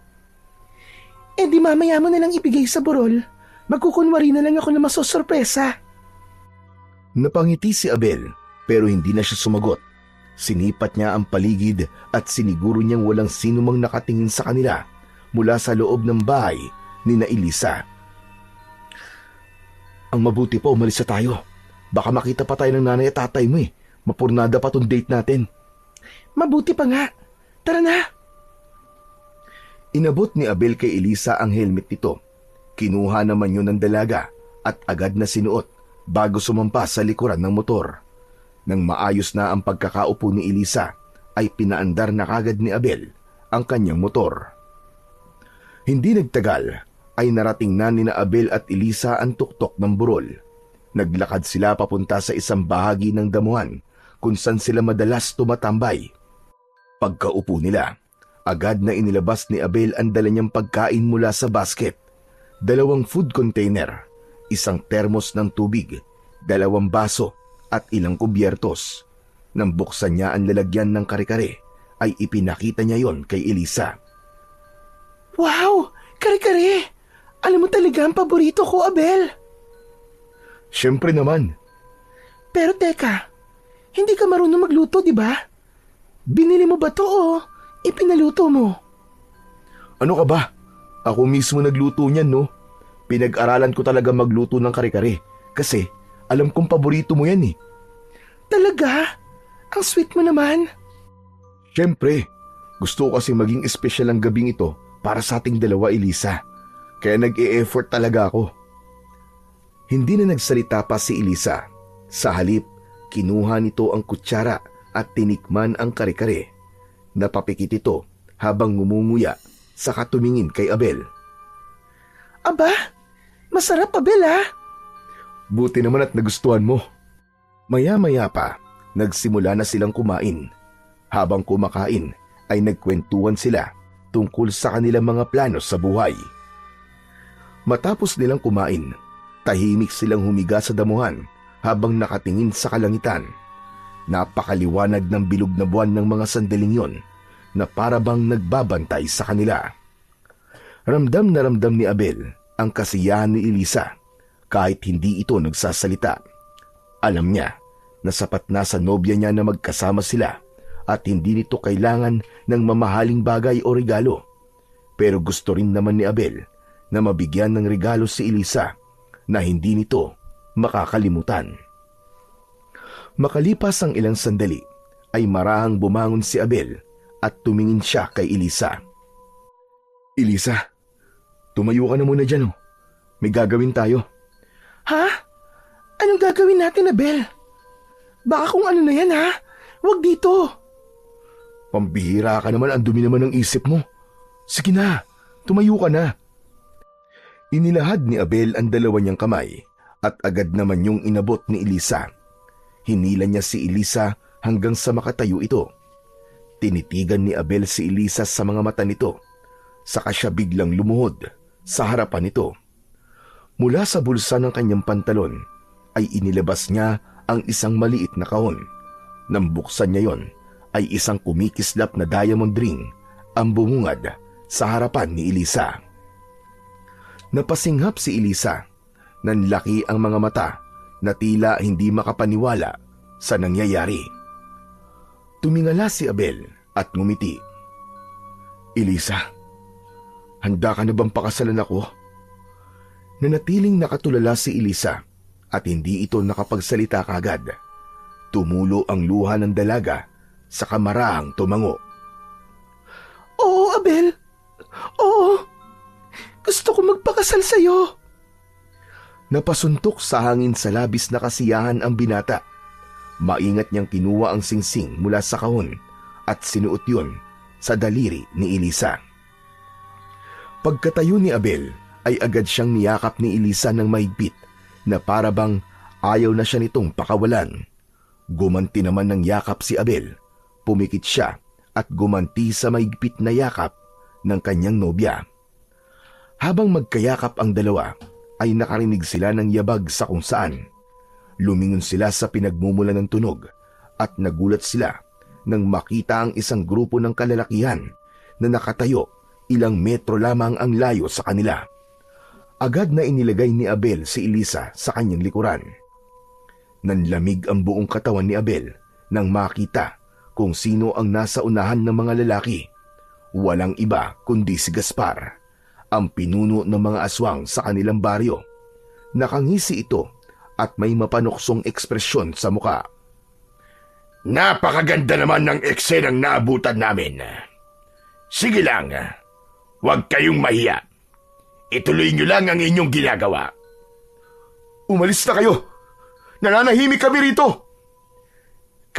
Eh di mamaya mo na lang ibigay sa burol. Magkukunwari na lang ako na masosorpresa. Napangiti si Abel pero hindi na siya sumagot. Sinipat niya ang paligid at siniguro niyang walang sino mang nakatingin sa kanila mula sa loob ng bahay ni Elisa. Ang mabuti pa umalis na tayo. Baka makita pa tayo ng nanay at tatay mo eh. Mapurnada pa tong date natin. Mabuti pa nga. Tara na. Inabot ni Abel kay Elisa ang helmet nito. Kinuha naman yun ng dalaga at agad na sinuot bago sumampa sa likuran ng motor. Nang maayos na ang pagkakaupo ni Elisa, ay pinaandar na kagad ni Abel ang kanyang motor. Hindi nagtagal, ay narating na ni Abel at Elisa ang tuktok ng burol. Naglakad sila papunta sa isang bahagi ng damuhan kung saan sila madalas tumatambay. Pagkaupo nila, agad na inilabas ni Abel ang dala niyang pagkain mula sa basket. 2 food container, isang termos ng tubig, 2 baso at ilang kubyertos. Nang buksan niya ang lalagyan ng kare-kare, ay ipinakita niya yon kay Elisa. Wow! Kare-kare! Alam mo talaga ang paborito ko, Abel. Siyempre naman. Pero teka, hindi ka marunong magluto, di ba? Binili mo ba to o ipinaluto mo? Ano ka ba? Ako mismo nagluto niyan, no? Pinag-aralan ko talaga magluto ng kare-kare kasi alam kong paborito mo yan eh. Talaga? Ang sweet mo naman. Siyempre, gusto ko kasi maging espesyal ang gabing ito para sa ating dalawa, Elisa. Kaya nag-e-effort talaga ako. Hindi na nagsalita pa si Elisa. Sa halip, kinuha nito ang kutsara at tinikman ang kare-kare. Napapikit ito habang ngumunguya saka tumingin kay Abel. Aba, masarap Abel ha? Buti naman at nagustuhan mo. Maya-maya pa, nagsimula na silang kumain. Habang kumakain ay nagkwentuhan sila tungkol sa kanilang mga plano sa buhay. Matapos nilang kumain, tahimik silang humiga sa damuhan habang nakatingin sa kalangitan. Napakaliwanag ng bilog na buwan ng mga sandaling yon na para bang nagbabantay sa kanila. Ramdam na ramdam ni Abel ang kasiyahan ni Elisa kahit hindi ito nagsasalita. Alam niya na sapat na sa nobya niya na magkasama sila at hindi nito kailangan ng mamahaling bagay o regalo. Pero gusto rin naman ni Abel na mabigyan ng regalo si Elisa na hindi nito makakalimutan. Makalipas ang ilang sandali ay marahang bumangon si Abel at tumingin siya kay Elisa. Elisa, tumayo ka na muna dyan. May gagawin tayo. Ha? Anong gagawin natin, Abel? Baka kung ano na yan ha? Huwag dito. Pambihira ka naman, ang dumi naman ng isip mo. Sige na, tumayo ka na. Inilahad ni Abel ang dalawa niyang kamay at agad naman yung inabot ni Elisa. Hinila niya si Elisa hanggang sa makatayo ito. Tinitigan ni Abel si Elisa sa mga mata nito, saka siya biglang lumuhod sa harapan nito. Mula sa bulsa ng kanyang pantalon ay inilabas niya ang isang maliit na kahon. Nang buksan niya yon, ay isang kumikislap na diamond ring ang bumungad sa harapan ni Elisa. Napasinghap si Elisa. Nanlaki ang mga mata na tila hindi makapaniwala sa nangyayari. Tumingala si Abel at ngumiti. Elisa, handa ka na bang pakasalan ako? Nanatiling nakatulala si Elisa at hindi ito nakapagsalita kagad. Tumulo ang luha ng dalaga sa kamarahang tumango. Oo, Abel. Oo. Gusto ko magpakasal sa'yo. Napasuntok sa hangin sa labis na kasiyahan ang binata. Maingat niyang kinuha ang singsing mula sa kahon at sinuot yun sa daliri ni Elisa. Pagkatayo ni Abel ay agad siyang niyakap ni Elisa ng mahigpit na para bang ayaw na siya nitong pakawalan. Gumanti naman ng yakap si Abel. Pumikit siya at gumanti sa mahigpit na yakap ng kanyang nobya. Habang magkayakap ang dalawa, ay nakarinig sila ng yabag sa kung saan. Lumingon sila sa pinagmumula ng tunog at nagulat sila nang makita ang isang grupo ng kalalakihan na nakatayo ilang metro lamang ang layo sa kanila. Agad na inilagay ni Abel si Elisa sa kanyang likuran. Nanlamig ang buong katawan ni Abel nang makita kung sino ang nasa unahan ng mga lalaki. Walang iba kundi si Gaspar, ang pinuno ng mga aswang sa kanilang baryo. Nakangisi ito at may mapanuksong ekspresyon sa muka. Napakaganda naman ng eksenang naabutan namin. Sige lang, huwag kayong mahiya. Ituloy niyo lang ang inyong ginagawa. Umalis na kayo! Nananahimik kami rito!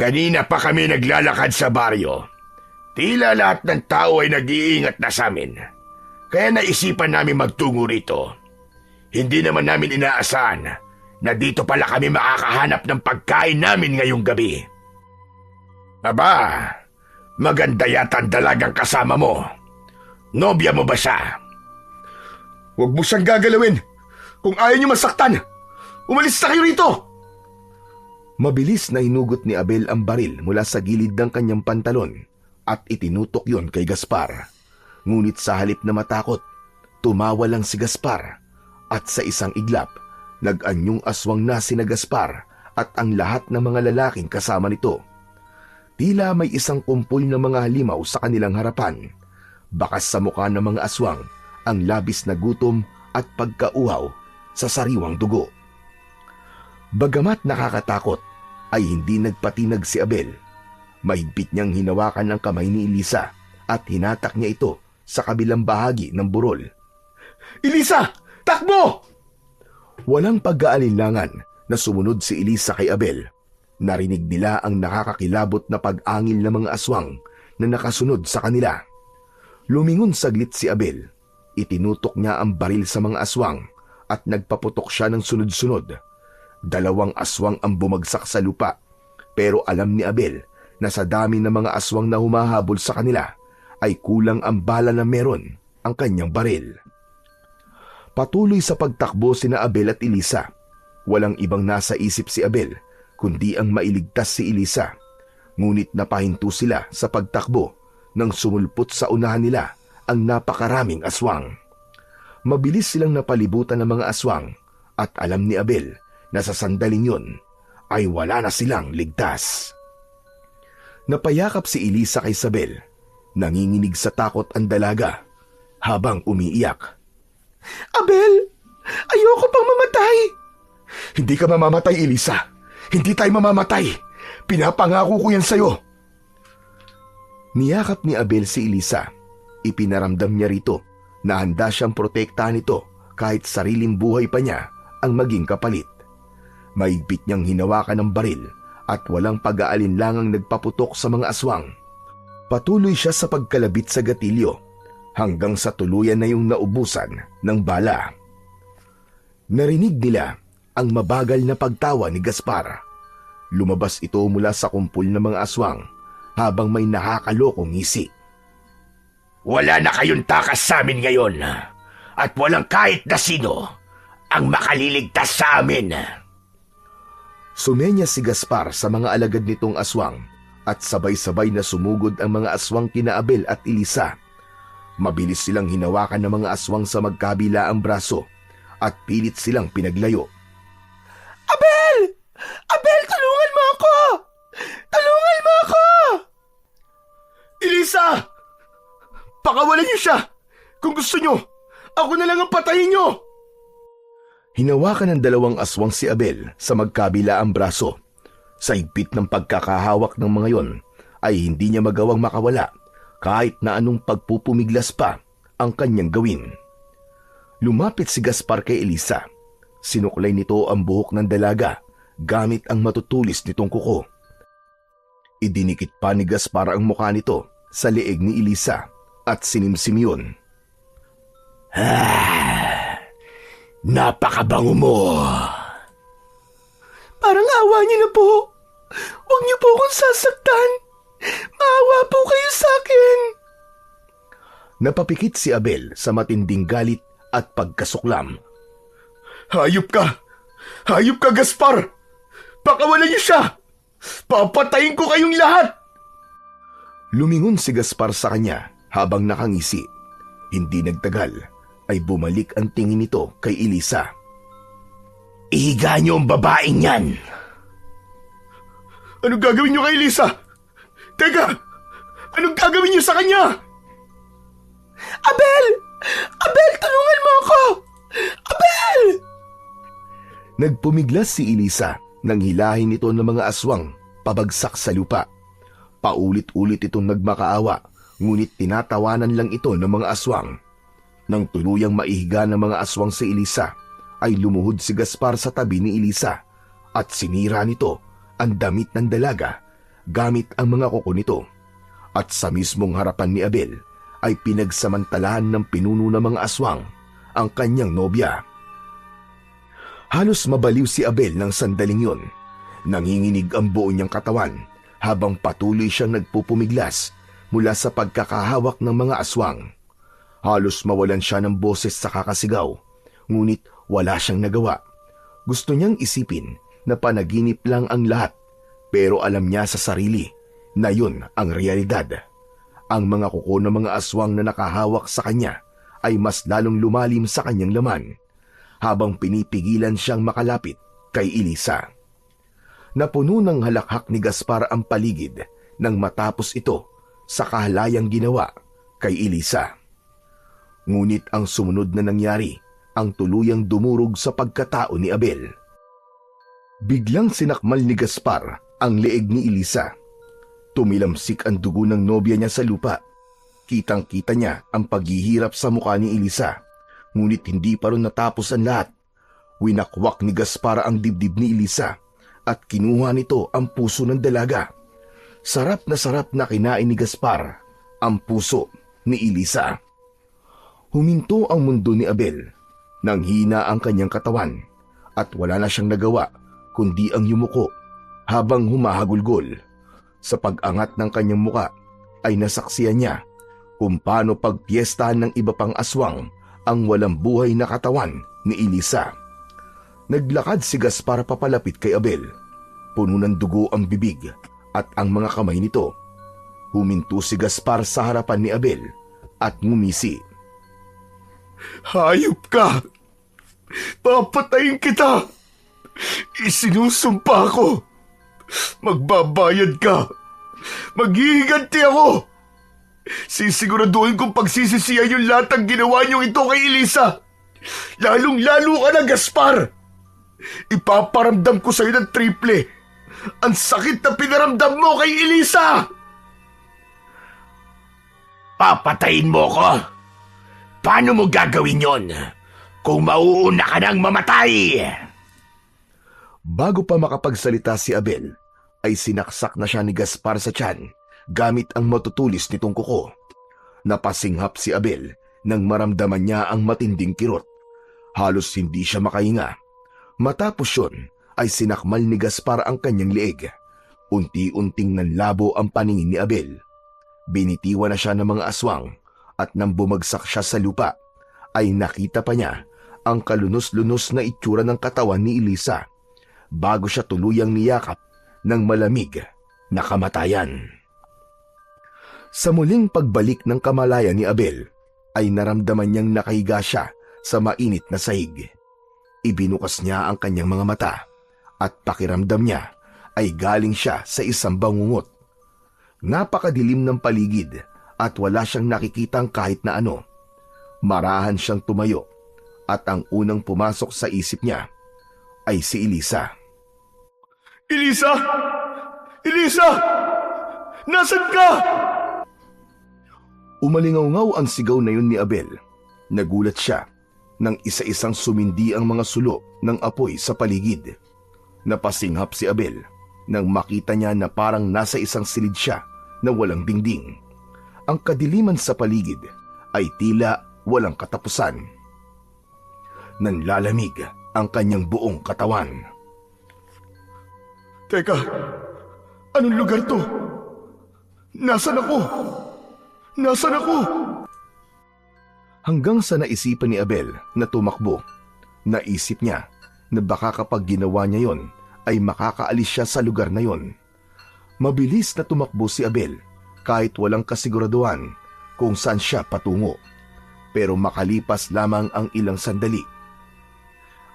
Kanina pa kami naglalakad sa baryo. Tila lahat ng tao ay nag-iingat na sa amin. Kaya naisipan namin magtungo rito. Hindi naman namin inaasahan na dito pala kami makakahanap ng pagkain namin ngayong gabi. Aba, maganda yata ang dalagang kasama mo. Nobya mo ba siya? Huwag mo siyang gagalawin! Kung ayaw niyo masaktan, umalis na kayo rito! Mabilis na hinugot ni Abel ang baril mula sa gilid ng kanyang pantalon at itinutok yon kay Gaspar. Ngunit sa halip na matakot, tumawa lang si Gaspar at sa isang iglap, nag-anyong aswang na sina Gaspar at ang lahat ng mga lalaking kasama nito. Tila may isang kumpul ng mga halimaw sa kanilang harapan. Bakas sa mukha ng mga aswang ang labis na gutom at pagkauhaw sa sariwang dugo. Bagamat nakakatakot, ay hindi nagpatinag si Abel. Mahigpit niyang hinawakan ang kamay ni Elisa at hinatak niya ito sa kabilang bahagi ng burol. Elisa! Takbo! Walang pag-aalinlangan na sumunod si Elisa kay Abel. Narinig nila ang nakakakilabot na pag-angil ng mga aswang na nakasunod sa kanila. Lumingon saglit si Abel. Itinutok niya ang baril sa mga aswang at nagpaputok siya ng sunod-sunod. 2 aswang ang bumagsak sa lupa, pero alam ni Abel na sa dami ng mga aswang na humahabol sa kanila ay kulang ang bala na meron ang kanyang baril. Patuloy sa pagtakbo sina Abel at Elisa. Walang ibang nasa isip si Abel kundi ang mailigtas si Elisa. Ngunit napahinto sila sa pagtakbo nang sumulpot sa unahan nila ang napakaraming aswang. Mabilis silang napalibutan ng mga aswang at alam ni Abel na sa sandaling yun ay wala na silang ligtas. Napayakap si Elisa kay Isabel. Nanginginig sa takot ang dalaga habang umiiyak. Abel, ayoko pang mamatay. Hindi ka mamamatay, Elisa. Hindi tayo mamamatay. Pinapangako ko yan sa'yo. Niyakap ni Abel si Elisa. Ipinaramdam niya rito na handa siyang protektahan ito kahit sariling buhay pa niya ang maging kapalit. Maigpit niyang hinawakan ng baril at walang pag-aalinlangang nagpaputok sa mga aswang. Patuloy siya sa pagkalabit sa gatilyo hanggang sa tuluyan na yung naubusan ng bala. Narinig nila ang mabagal na pagtawa ni Gaspar. Lumabas ito mula sa kumpul ng mga aswang habang may nakakalokong ngisi. Wala na kayong takas sa amin ngayon at walang kahit na sino ang makaliligtas sa amin. Sumenya si Gaspar sa mga alagad nitong aswang at sabay-sabay na sumugod ang mga aswang kina Abel at Elisa. Mabilis silang hinawakan ng mga aswang sa magkabila ang braso at pilit silang pinaglayo. Abel! Abel, tulungan mo ako! Tulungan mo ako! Elisa! Pakawalan niyo siya! Kung gusto niyo, ako na lang ang patayin niyo! Hinawakan ng 2 aswang si Abel sa magkabila ang braso. Sa higpit ng pagkakahawak ng mga yon ay hindi niya magawang makawala kahit na anong pagpupumiglas pa ang kanyang gawin. Lumapit si Gaspar kay Elisa. Sinuklay nito ang buhok ng dalaga gamit ang matutulis nitong kuko. Idinikit pa ni Gaspar ang mukha nito sa leeg ni Elisa at sinimsim yun. Napakabango mo! Parang awa niyo na po. Huwag niyo po akong sasaktan. Maawa po kayo sa akin. Napapikit si Abel sa matinding galit at pagkasuklam. Hayop ka! Hayop ka, Gaspar! Pakawalan niyo siya! Papatayin ko kayong lahat! Lumingon si Gaspar sa kanya habang nakangisi. Hindi nagtagal ay bumalik ang tingin nito kay Elisa. Ihiga niyo ang babaeng yan! Anong gagawin niyo kay Elisa? Teka! Anong gagawin niyo sa kanya? Abel! Abel, tulungan mo ako! Abel! Nagpumiglas si Elisa nang hilahin ito ng mga aswang pabagsak sa lupa. Paulit-ulit itong nagmakaawa, ngunit tinatawanan lang ito ng mga aswang. Nang tuluyang maihiga ng mga aswang si Elisa, ay lumuhod si Gaspar sa tabi ni Elisa at sinira nito ang damit ng dalaga gamit ang mga kuko nito. At sa mismong harapan ni Abel ay pinagsamantalahan ng pinuno ng mga aswang ang kanyang nobya. Halos mabaliw si Abel ng sandaling yun. Nanginginig ang buo niyang katawan habang patuloy siyang nagpupumiglas mula sa pagkakahawak ng mga aswang. Halos mawalan siya ng boses sa kakasigaw, ngunit wala siyang nagawa. Gusto niyang isipin na panaginip lang ang lahat, pero alam niya sa sarili na yun ang realidad. Ang mga kuko ng mga aswang na nakahawak sa kanya ay mas lalong lumalim sa kanyang laman, habang pinipigilan siyang makalapit kay Elisa. Napuno ng halakhak ni Gaspar ang paligid nang matapos ito sa kahalayang ginawa kay Elisa. Ngunit ang sumunod na nangyari ang tuluyang dumurog sa pagkatao ni Abel. Biglang sinakmal ni Gaspar ang leeg ni Elisa. Tumilamsik ang dugo ng nobya niya sa lupa. Kitang-kita niya ang paghihirap sa mukha ni Elisa. Ngunit hindi pa rin natapos ang lahat. Winakwak ni Gaspar ang dibdib ni Elisa at kinuha nito ang puso ng dalaga. Sarap na kinain ni Gaspar ang puso ni Elisa. Huminto ang mundo ni Abel nang hina ang kanyang katawan at wala na siyang nagawa kundi ang yumuko habang humahagulgol. Sa pag-angat ng kanyang muka ay nasaksiyan niya kung paano pagpiestahan ng iba pang aswang ang walang buhay na katawan ni Elisa. Naglakad si Gaspar papalapit kay Abel. Puno ng dugo ang bibig at ang mga kamay nito. Huminto si Gaspar sa harapan ni Abel at ngumisi. Hayop ka! Papatayin kita! Isinusumpa ko! Magbabayad ka! Maghihiganti ako! Sisiguraduhin kong pagsisisiyan yung lahat ng ginawa niyong ito kay Elisa! Lalong-lalo ka na, Gaspar! Ipaparamdam ko sa'yo ng triple ang sakit na pinaramdam mo kay Elisa! Papatayin mo ko? Paano mo gagawin yon kung mauuna ka nang mamatay? Bago pa makapagsalita si Abel, ay sinaksak na siya ni Gaspar sa tiyan gamit ang matutulis nitong kuko. Napasinghap si Abel nang maramdaman niya ang matinding kirot. Halos hindi siya makahinga. Matapos yun, ay sinakmal ni Gaspar ang kanyang leeg. Unti-unting nanlabo ang paningin ni Abel. Binitiwan na siya ng mga aswang at nang bumagsak siya sa lupa, ay nakita pa niya ang kalunos-lunos na itsura ng katawan ni Elisa bago siya tuluyang niyakap ng malamig na kamatayan. Sa muling pagbalik ng kamalayan ni Abel, ay naramdaman niyang nakahiga siya sa mainit na sahig. Ibinukas niya ang kanyang mga mata at pakiramdam niya ay galing siya sa isang bangungot. Napakadilim ng paligid at wala siyang nakikitang kahit na ano. Marahan siyang tumayo at ang unang pumasok sa isip niya ay si Elisa. Elisa! Elisa! Nasaan ka? Umalingaw-ngaw ang sigaw na yun ni Abel. Nagulat siya nang isa-isang sumindi ang mga sulo ng apoy sa paligid. Napasinghap si Abel nang makita niya na parang nasa isang silid siya na walang dingding. Ang kadiliman sa paligid ay tila walang katapusan. Nanlalamig ang kanyang buong katawan. Teka, anong lugar to? Nasaan ako? Nasaan ako? Hanggang sa naisipan ni Abel na tumakbo, naisip niya na baka kapag ginawa niya yon ay makakaalis siya sa lugar na yon. Mabilis na tumakbo si Abel kahit walang kasiguraduhan kung saan siya patungo. Pero makalipas lamang ang ilang sandali,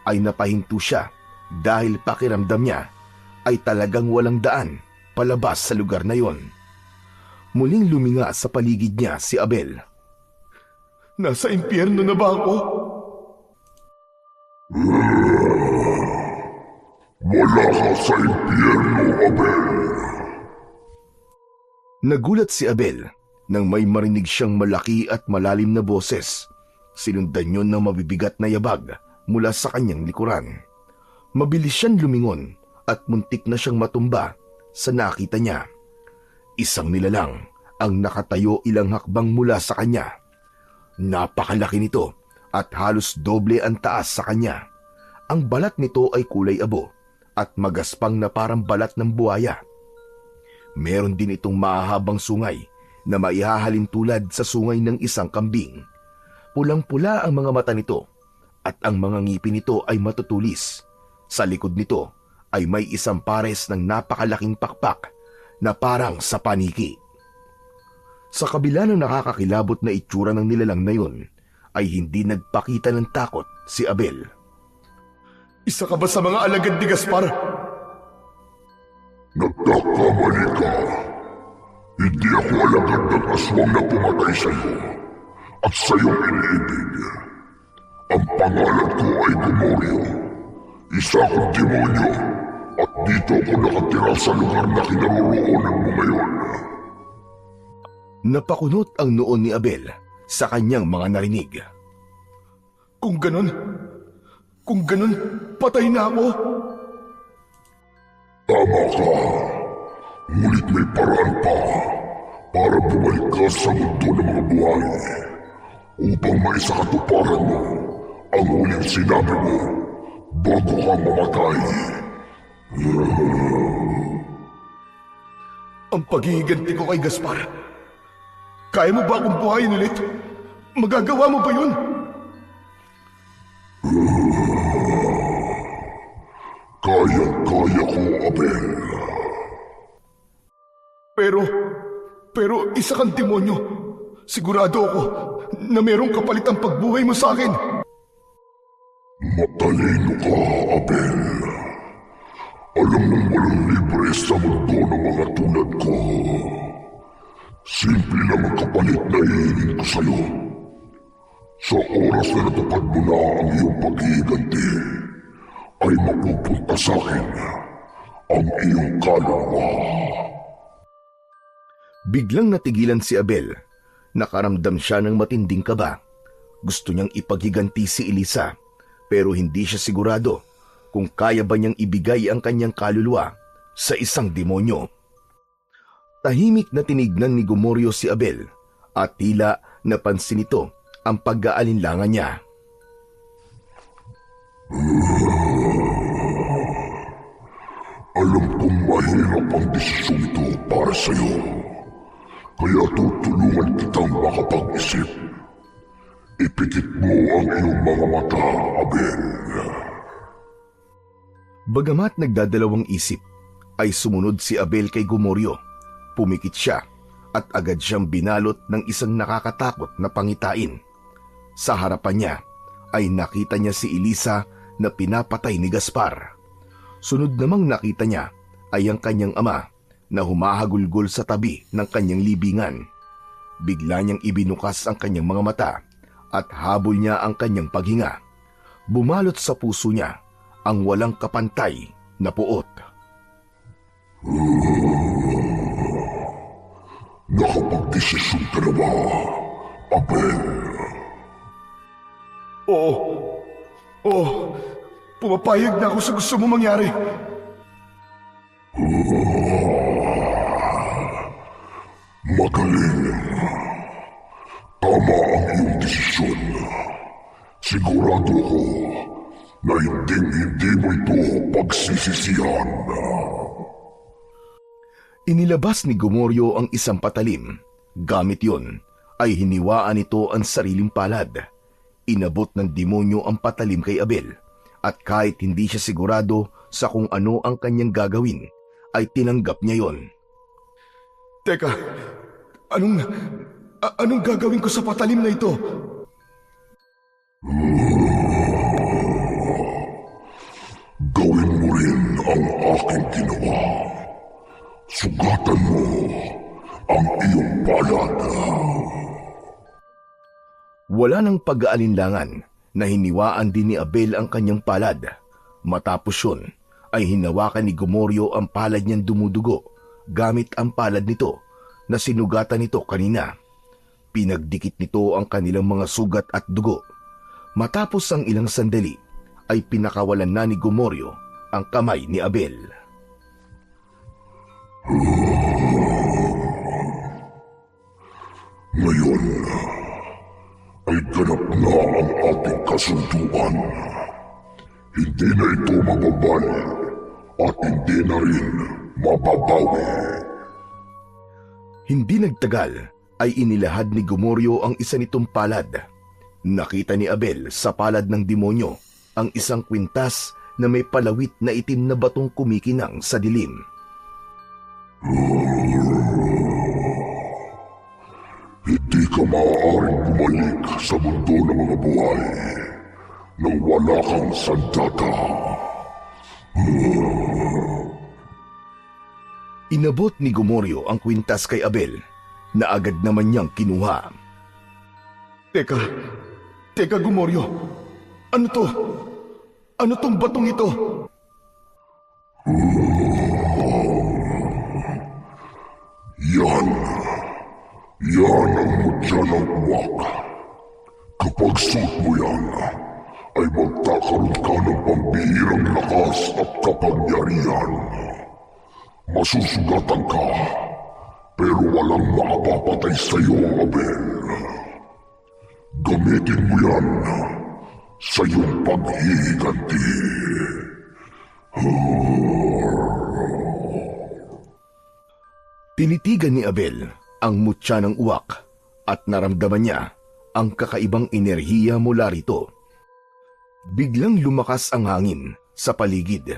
ay napahinto siya dahil pakiramdam niya ay talagang walang daan palabas sa lugar na yon. Muling luminga sa paligid niya si Abel. Nasa impyerno na ba ako? Wala ka sa impyerno, Abel. Nagulat si Abel nang may marinig siyang malaki at malalim na boses. Sinundan yun ng mabibigat na yabag mula sa kanyang likuran. Mabilis siyang lumingon at muntik na siyang matumba sa nakita niya. Isang nilalang ang nakatayo ilang hakbang mula sa kanya. Napakalaki nito at halos doble ang taas sa kanya. Ang balat nito ay kulay abo at magaspang na parang balat ng buhaya. Meron din itong mahahabang sungay na maihahalin tulad sa sungay ng isang kambing. Pulang-pula ang mga mata nito at ang mga ngipin nito ay matutulis. Sa likod nito ay may isang pares ng napakalaking pakpak na parang sa paniki. Sa kabila ng nakakakilabot na itsura ng nilalang na yun, ay hindi nagpakita ng takot si Abel. Isa ka ba sa mga alagad ni Gaspar? Nagkakamali ka. Hindi ako alagad ng aswang na pumatay sa iyo at sa iyong iniibig. Ang pangalan ko ay Demonyo. Isa akong demonyo at dito ako nakatira sa lugar na kinaroroonan mo ngayon. Napakunot ang noon ni Abel sa kanyang mga narinig. Kung ganun, patay na ako. Tama ka. Ngunit may paraan pa. para bumalik ka sa mundo ng mga buhay upang maisakatuparan mo ang huling sinabi mo bago ka mamatay. Ang paghihiganti ko kay Gaspar. Kaya mo ba akong buhayin ulit? Magagawa mo ba yun? Kaya ko, Abel. Pero isa kang demonyo. Sigurado ako na merong kapalit ang pagbuhay mo sa akin. Matalino ka, Abel. Alam mong walang libre sa mundo ng mga tulad ko. Simple lang ang kapalit na hihingin ko sa'yo. Sa oras na natupad mo na ang iyong paghihiganti, ay mapupunta sa akin ang iyong kaluluwa. Biglang natigilan si Abel. Nakaramdam siya ng matinding kaba. Gusto niyang ipaghiganti si Elisa, pero hindi siya sigurado kung kaya ba niyang ibigay ang kanyang kaluluwa sa isang demonyo. Tahimik na tinignan ni Gomorio si Abel at tila napansin nito ang pag-aalinlangan niya. Alam kong mahirap ang desisyon ito para sa'yo. Kaya tutulungan kitang makapag-isip. Ipikit mo ang iyong mga mata, Abel. Bagamat nagdadalawang isip, ay sumunod si Abel kay Gomorio. Pumikit siya at agad siyang binalot ng isang nakakatakot na pangitain. Sa harapan niya ay nakita niya si Elisa na pinapatay ni Gaspar. Sunod namang nakita niya ay ang kanyang ama na humahagulgol sa tabi ng kanyang libingan. Bigla niyang ibinukas ang kanyang mga mata at habol niya ang kanyang paghinga. Bumalot sa puso niya ang walang kapantay na puot. Nakapag-desisyon ka na ba, Abel? Oo, pumapayag na ako sa gusto mo mangyari. Magaling. Tama ang iyong desisyon. Sigurado ko na hindi mo ito pagsisisihan. Inilabas ni Gomorio ang isang patalim. Gamit yon ay hiniwaan nito ang sariling palad. Inabot ng demonyo ang patalim kay Abel at kahit hindi siya sigurado sa kung ano ang kanyang gagawin, ay tinanggap niya yon. Teka, anong gagawin ko sa patalim na ito? Gawin mo rin ang aking ginawa. Sugatan mo ang iyong palad. Wala nang pag-aalinlangan na hiniwaan din ni Abel ang kanyang palad. Matapos yun, ay hinawakan ni Gomorio ang palad niyang dumudugo gamit ang palad nito na sinugatan nito kanina. Pinagdikit nito ang kanilang mga sugat at dugo. Matapos ang ilang sandali, ay pinakawalan na ni Gomorio ang kamay ni Abel. Ngayon ay ganap na ang ating kasunduan. Hindi na ito mababali at hindi na rin mababawi. Hindi nagtagal ay inilahad ni Gomorio ang isa nitong palad. Nakita ni Abel sa palad ng demonyo ang isang kwintas na may palawit na itim na batong kumikinang sa dilim. Hindi ka maaaring bumalik sa mundo ng mga buhay nang wala kang sandata. Inabot ni Gomorio ang kwintas kay Abel na agad naman niyang kinuha. Teka Gomorio, ano to? Ano tong batong ito? Yan ang mutya ng uwak. Kapag suot mo yan, ay magkakaroon ka ng pambihirang lakas at kapangyarihan. Masusugatan ka, Pero walang makapapatay sa'yo, Abel. Gamitin mo yan sa iyong paghihiganti. Tinitigan ni Abel ang mutya ng uwak at naramdaman niya ang kakaibang enerhiya mula rito. Biglang lumakas ang hangin sa paligid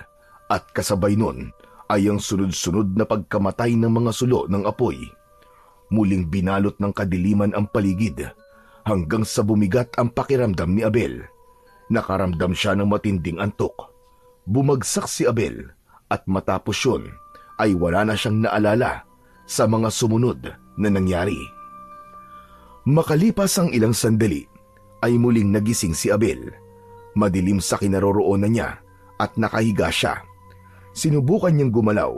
at kasabay nun ay ang sunod-sunod na pagkamatay ng mga sulo ng apoy. Muling binalot ng kadiliman ang paligid hanggang sa bumigat ang pakiramdam ni Abel. Nakaramdam siya ng matinding antok. Bumagsak si Abel at matapos yun ay wala na siyang naalala sa mga sumunod na nangyari. Makalipas ang ilang sandali ay muling nagising si Abel. Madilim sa kinaroroonan niya at nakahiga siya. Sinubukan niyang gumalaw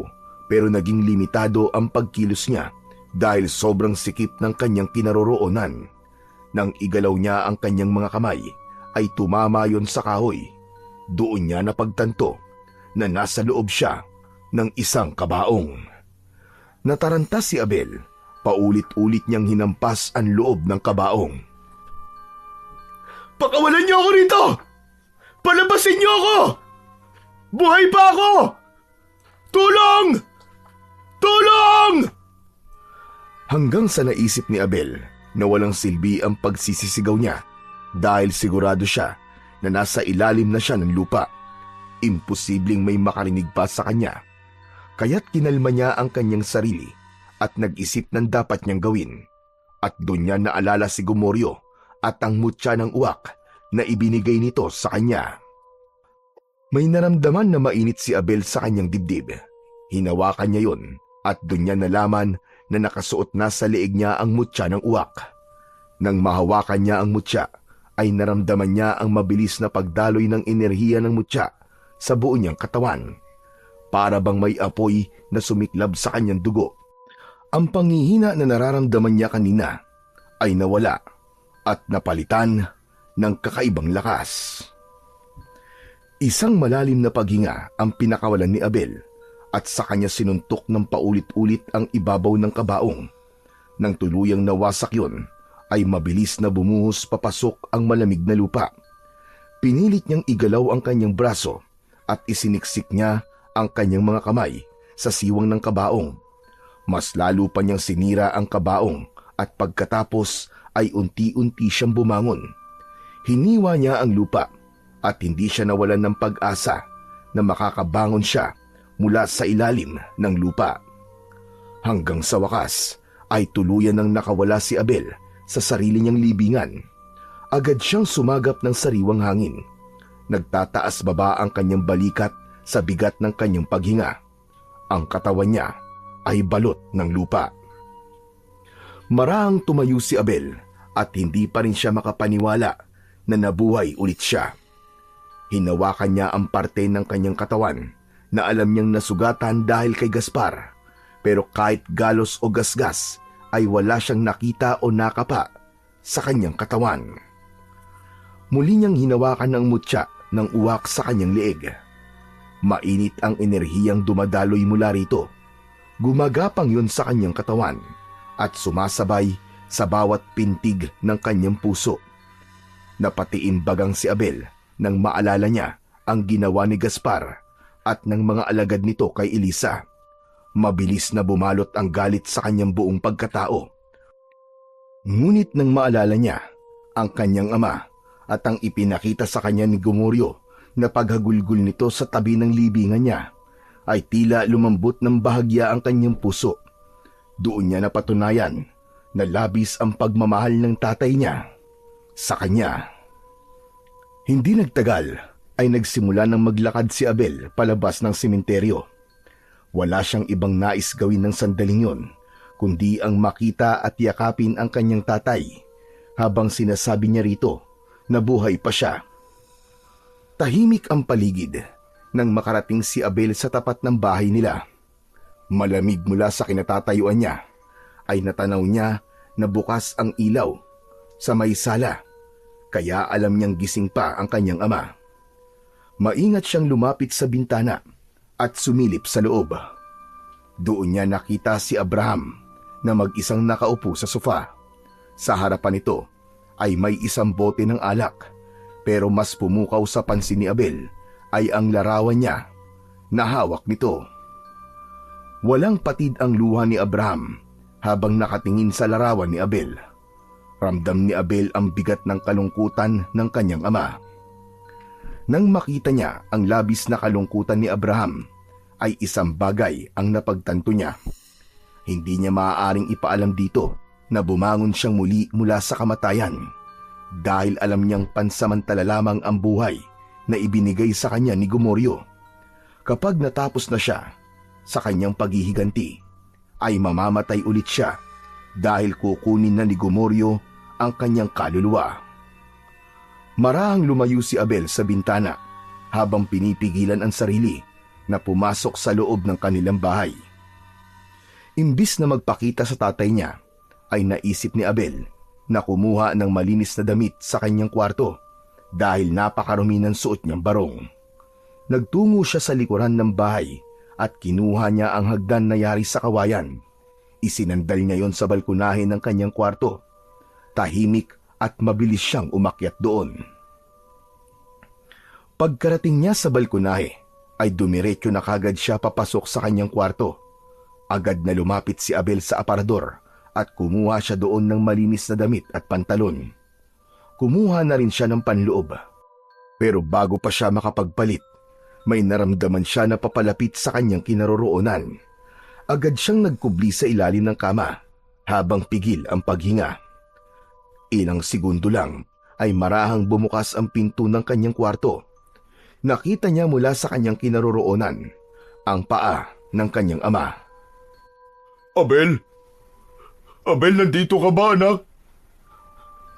pero naging limitado ang pagkilos niya dahil sobrang sikip ng kanyang kinaroroonan. Nang igalaw niya ang kanyang mga kamay ay tumama yon sa kahoy. Doon niya napagtanto na nasa loob siya ng isang kabaong. Nataranta si Abel. Paulit-ulit niyang hinampas ang loob ng kabaong. Pakawalan niyo ako rito! Palabasin niyo ako! Buhay pa ako! Tulong! Tulong! Hanggang sa naisip ni Abel na walang silbi ang pagsisisigaw niya dahil sigurado siya na nasa ilalim na siya ng lupa. Imposibleng may makarinig pa sa kanya. Kaya't kinalma niya ang kanyang sarili at nag-isip ng dapat niyang gawin. At doon niya naalala si Gomoryo at ang mutya ng uwak na ibinigay nito sa kanya. May naramdaman na mainit si Abel sa kanyang dibdib. Hinawakan niya yon at doon niya nalaman na nakasuot na sa leeg niya ang mutya ng uwak. Nang mahawakan niya ang mutya, ay naramdaman niya ang mabilis na pagdaloy ng enerhiya ng mutya sa buo niyang katawan. Para bang may apoy na sumiklab sa kanyang dugo. Ang panghihina na nararamdaman niya kanina ay nawala at napalitan ng kakaibang lakas. Isang malalim na paghinga ang pinakawalan ni Abel at sa kanya sinuntok ng paulit-ulit ang ibabaw ng kabaong. Nang tuluyang nawasak yon, ay mabilis na bumuhos papasok ang malamig na lupa. Pinilit niyang igalaw ang kanyang braso at isiniksik niya ang kanyang mga kamay sa siwang ng kabaong. Mas lalo pa niyang sinira ang kabaong at pagkatapos ay unti-unti siyang bumangon. Hiniwa niya ang lupa at hindi siya nawalan ng pag-asa na makakabangon siya mula sa ilalim ng lupa. Hanggang sa wakas ay tuluyan nang nakawala si Abel sa sarili niyang libingan. Agad siyang sumagap ng sariwang hangin. Nagtataas baba ang kanyang balikat sa bigat ng kanyang paghinga. Ang katawan niya ay balot ng lupa. Marahang tumayo si Abel at hindi pa rin siya makapaniwala na nabuhay ulit siya. Hinawakan niya ang parte ng kanyang katawan na alam niyang nasugatan dahil kay Gaspar, pero kahit galos o gasgas ay wala siyang nakita o nakapa sa kanyang katawan. Muli niyang hinawakan ang mutya ng uwak sa kanyang leeg. Mainit ang enerhiyang dumadaloy mula rito. Gumagapang yon sa kanyang katawan at sumasabay sa bawat pintig ng kanyang puso. Napatiimbagang si Abel nang maalala niya ang ginawa ni Gaspar at ng mga alagad nito kay Elisa. Mabilis na bumalot ang galit sa kanyang buong pagkatao. Ngunit nang maalala niya ang kanyang ama at ang ipinakita sa kanya ni Gomoryo na paghagulgul nito sa tabi ng libingan niya, ay tila lumambot ng bahagya ang kanyang puso. Doon niya napatunayan na labis ang pagmamahal ng tatay niya sa kanya. Hindi nagtagal ay nagsimula ng maglakad si Abel palabas ng sementeryo. Wala siyang ibang nais gawin ng sandaling yon, kundi ang makita at yakapin ang kanyang tatay habang sinasabi niya rito na buhay pa siya. Tahimik ang paligid nang makarating si Abel sa tapat ng bahay nila. Malamig mula sa kinatatayuan niya, ay natanaw niya na bukas ang ilaw sa may sala, kaya alam niyang gising pa ang kanyang ama. Maingat siyang lumapit sa bintana at sumilip sa loob. Doon niya nakita si Abraham na mag-isang nakaupo sa sofa. Sa harapan nito ay may isang bote ng alak, pero mas pumukaw sa pansin ni Abel ay ang larawan niya na hawak nito. Walang patid ang luha ni Abraham habang nakatingin sa larawan ni Abel. Ramdam ni Abel ang bigat ng kalungkutan ng kanyang ama. Nang makita niya ang labis na kalungkutan ni Abraham, ay isang bagay ang napagtanto niya. Hindi niya maaaring ipaalam dito na bumangon siyang muli mula sa kamatayan dahil alam niyang pansamantala lamang ang buhay na ibinigay sa kanya ni Gomoryo. Kapag natapos na siya sa kanyang paghihiganti, ay mamamatay ulit siya dahil kukunin na ni Gomoryo ang kanyang kaluluwa. Marahang lumayo si Abel sa bintana habang pinipigilan ang sarili na pumasok sa loob ng kanilang bahay. Imbis na magpakita sa tatay niya, ay naisip ni Abel na kumuha ng malinis na damit sa kanyang kwarto dahil napakarumi ng suot niyang barong. Nagtungo siya sa likuran ng bahay at kinuha niya ang hagdan na yari sa kawayan. Isinandal niya yon sa balkonahe ng kanyang kwarto. Tahimik at mabilis siyang umakyat doon. Pagkarating niya sa balkonahe, ay dumiretso na kagad siya papasok sa kanyang kwarto. Agad na lumapit si Abel sa aparador at kumuha siya doon ng malinis na damit at pantalon. Kumuha na rin siya ng panloob. Pero bago pa siya makapagpalit, may naramdaman siya na papalapit sa kanyang kinaroroonan. Agad siyang nagkubli sa ilalim ng kama habang pigil ang paghinga. Ilang segundo lang ay marahang bumukas ang pinto ng kanyang kwarto. Nakita niya mula sa kanyang kinaroroonan ang paa ng kanyang ama. Abel? Abel, nandito ka ba, anak?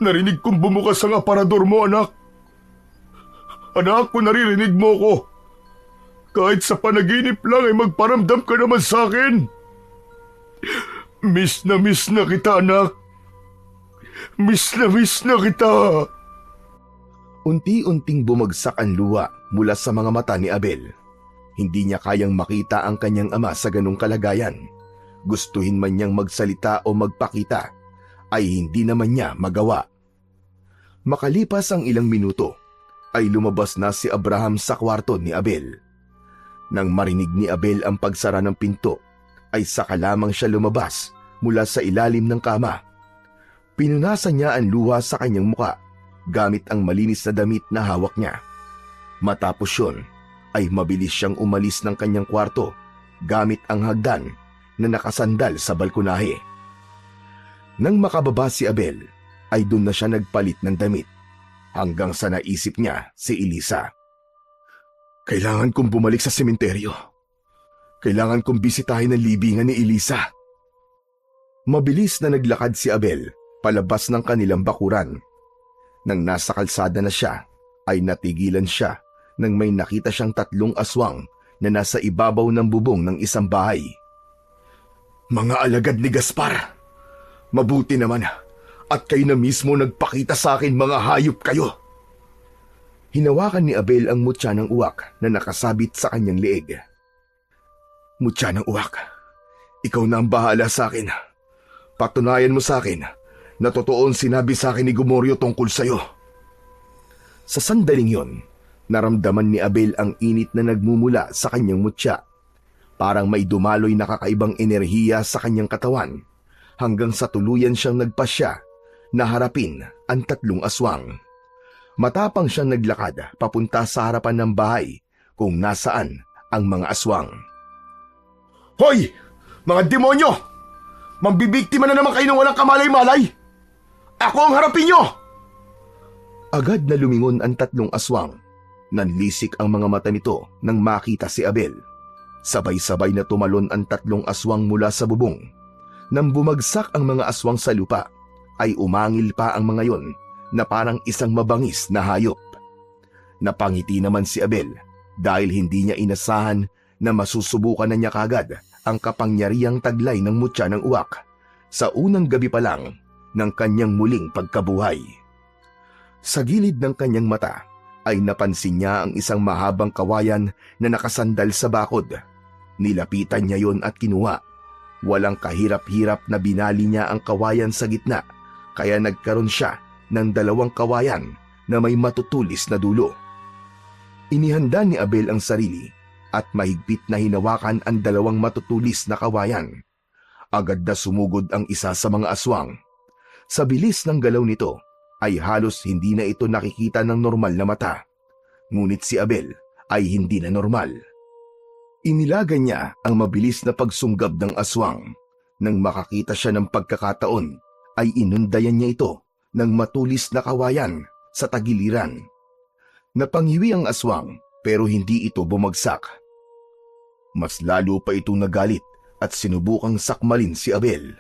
Narinig kong bumukas ang aparador mo, anak. Anak, kung naririnig mo ko, kahit sa panaginip lang ay magparamdam ka naman sa akin. Miss na kita, anak. Miss na kita. Unti-unting bumagsak ang luha mula sa mga mata ni Abel. Hindi niya kayang makita ang kanyang ama sa ganong kalagayan. Gustuhin man niyang magsalita o magpakita, ay hindi naman niya magawa. Makalipas ang ilang minuto, ay lumabas na si Abraham sa kwarto ni Abel. Nang marinig ni Abel ang pagsara ng pinto, ay saka lamang siya lumabas mula sa ilalim ng kama. Pinunasan niya ang luha sa kanyang muka gamit ang malinis na damit na hawak niya. Matapos yun, ay mabilis siyang umalis ng kanyang kwarto gamit ang hagdan na nakasandal sa balkonahe. Nang makababa si Abel, ay doon na siya nagpalit ng damit hanggang sa naisip niya si Elisa. Kailangan kong bumalik sa sementeryo. Kailangan kong bisitahin ang libingan ni Elisa. Mabilis na naglakad si Abel palabas ng kanilang bakuran. Nang nasa kalsada na siya, ay natigilan siya nang may nakita siyang 3 aswang na nasa ibabaw ng bubong ng isang bahay. Mga alagad ni Gaspar, mabuti naman at kayo na mismo nagpakita sa akin, mga hayop kayo. Hinawakan ni Abel ang mutya ng uwak na nakasabit sa kanyang leeg. Mutya ng uwak, ikaw na ang bahala sa akin. Patunayan mo sa akin na totoong sinabi sa akin ni Gomoryo tungkol sa'yo. Sa sandaling yon, naramdaman ni Abel ang init na nagmumula sa kanyang mutya. Parang may dumaloy na kakaibang enerhiya sa kanyang katawan hanggang sa tuluyan siyang nagpasya na harapin ang 3 aswang. Matapang siyang naglakad papunta sa harapan ng bahay kung nasaan ang mga aswang. Hoy! Mga demonyo! Mambibiktima na naman kayo ng walang kamalay-malay! Ako ang harapin nyo! Agad na lumingon ang 3 aswang. Nanlisik ang mga mata nito nang makita si Abel. Sabay-sabay na tumalon ang 3 aswang mula sa bubong. Nang bumagsak ang mga aswang sa lupa, ay umangil pa ang mga yon na parang isang mabangis na hayop. Napangiti naman si Abel dahil hindi niya inasahan na masusubukan na niya kagad ang kapangyarihang taglay ng mutya ng uwak sa unang gabi pa lang ng kanyang muling pagkabuhay. Sa gilid ng kanyang mata ay napansin niya ang isang mahabang kawayan na nakasandal sa bakod. Nilapitan niya yon at kinuha. Walang kahirap-hirap na binali niya ang kawayan sa gitna, kaya nagkaroon siya ng 2 kawayan na may matutulis na dulo. Inihanda ni Abel ang sarili at mahigpit na hinawakan ang 2 matutulis na kawayan. Agad na sumugod ang isa sa mga aswang. Sa bilis ng galaw nito ay halos hindi na ito nakikita ng normal na mata. Ngunit si Abel ay hindi na normal. Inilaga niya ang mabilis na pagsunggab ng aswang. Nang makakita siya ng pagkakataon, ay inundayan niya ito ng matulis na kawayan sa tagiliran. Napangiwi ang aswang pero hindi ito bumagsak. Mas lalo pa itong nagalit at sinubukang sakmalin si Abel.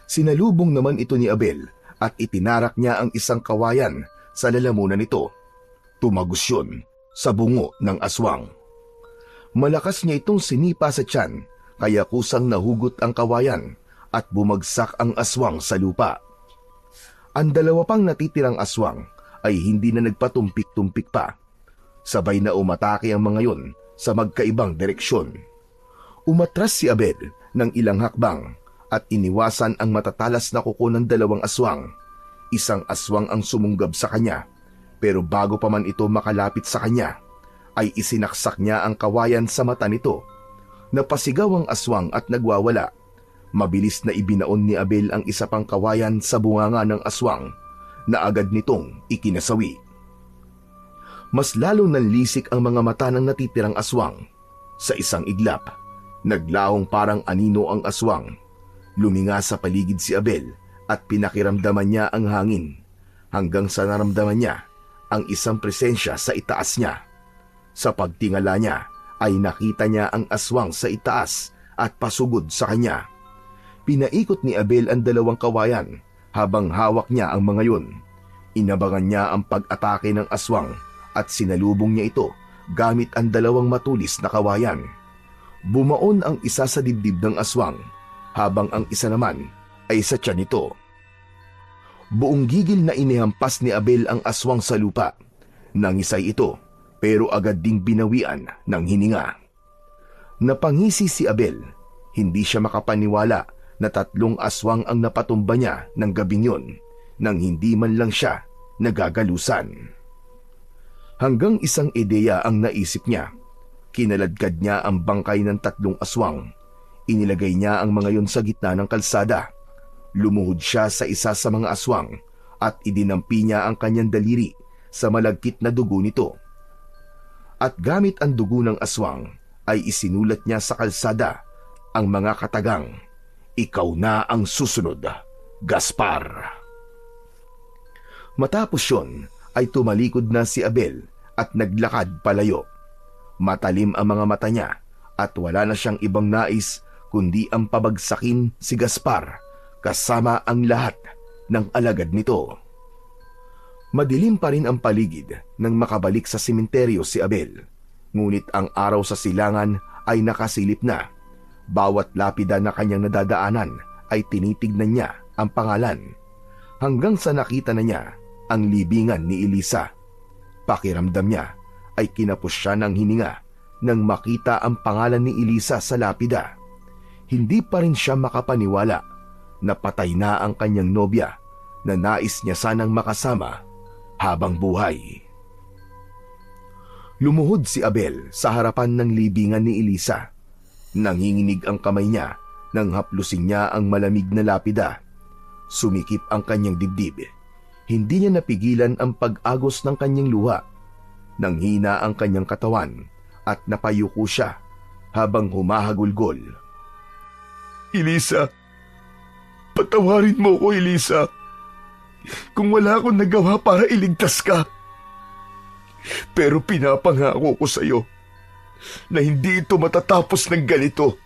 Sinalubong naman ito ni Abel at itinarak niya ang isang kawayan sa lalamunan nito. Tumagos yun sa bungo ng aswang. Malakas niya itong sinipa sa tiyan, kaya kusang nahugot ang kawayan at bumagsak ang aswang sa lupa. Ang 2 pang natitirang aswang ay hindi na nagpatumpik-tumpik pa. Sabay na umatake ang mga yon sa magkaibang direksyon. Umatras si Abel ng ilang hakbang at iniwasan ang matatalas na kuko ng 2 aswang. Isang aswang ang sumunggab sa kanya, pero bago pa man ito makalapit sa kanya, ay isinaksak niya ang kawayan sa mata nito. Napasigaw ang aswang at nagwawala. Mabilis na ibinaon ni Abel ang isa pang kawayan sa bunganga ng aswang na agad nitong ikinasawi. Mas lalo nanlisik ang mga mata ng natitirang aswang. Sa isang iglap, naglahong parang anino ang aswang. Luminga sa paligid si Abel at pinakiramdaman niya ang hangin hanggang sa naramdaman niya ang isang presensya sa itaas niya. Sa pagtingala niya ay nakita niya ang aswang sa itaas at pasugod sa kanya. Pinaikot ni Abel ang 2 kawayan habang hawak niya ang mga yun. Inabangan niya ang pag-atake ng aswang at sinalubong niya ito gamit ang 2 matulis na kawayan. Bumaon ang isa sa dibdib ng aswang habang ang isa naman ay sa tiyan nito. Buong gigil na inihampas ni Abel ang aswang sa lupa. Nangisay ito pero agad ding binawian ng hininga. Napangisi si Abel. Hindi siya makapaniwala na 3 aswang ang napatumba niya ng gabing yon nang hindi man lang siya nagagalusan. Hanggang isang ideya ang naisip niya. Kinaladkad niya ang bangkay ng 3 aswang. Inilagay niya ang mga yon sa gitna ng kalsada. Lumuhod siya sa isa sa mga aswang at idinampi niya ang kanyang daliri sa malagkit na dugo nito. At gamit ang dugo ng aswang ay isinulat niya sa kalsada ang mga katagang, "Ikaw na ang susunod, Gaspar." Matapos yun ay tumalikod na si Abel at naglakad palayo. Matalim ang mga mata niya at wala na siyang ibang nais kundi ang pabagsakin si Gaspar kasama ang lahat ng alagad nito. Madilim pa rin ang paligid nang makabalik sa sementeryo si Abel. Ngunit ang araw sa silangan ay nakasilip na. Bawat lapida na kanyang nadadaanan ay tinitignan niya ang pangalan. Hanggang sa nakita na niya ang libingan ni Elisa. Pakiramdam niya ay kinapos siya ng hininga nang makita ang pangalan ni Elisa sa lapida. Hindi pa rin siya makapaniwala na patay na ang kanyang nobya na nais niya sanang makasama habang buhay. Lumuhod si Abel sa harapan ng libingan ni Elisa. Nanginginig ang kamay niya nang haplusin niya ang malamig na lapida. Sumikip ang kanyang dibdib. Hindi niya napigilan ang pag-agos ng kanyang luha. Nanghina ang kanyang katawan at napayuko siya habang humahagulgol. Elisa, patawarin mo ko, Elisa. Kung wala akong nagawa para iligtas ka. Pero pinapangako ko sa iyo na hindi ito matatapos ng ganito.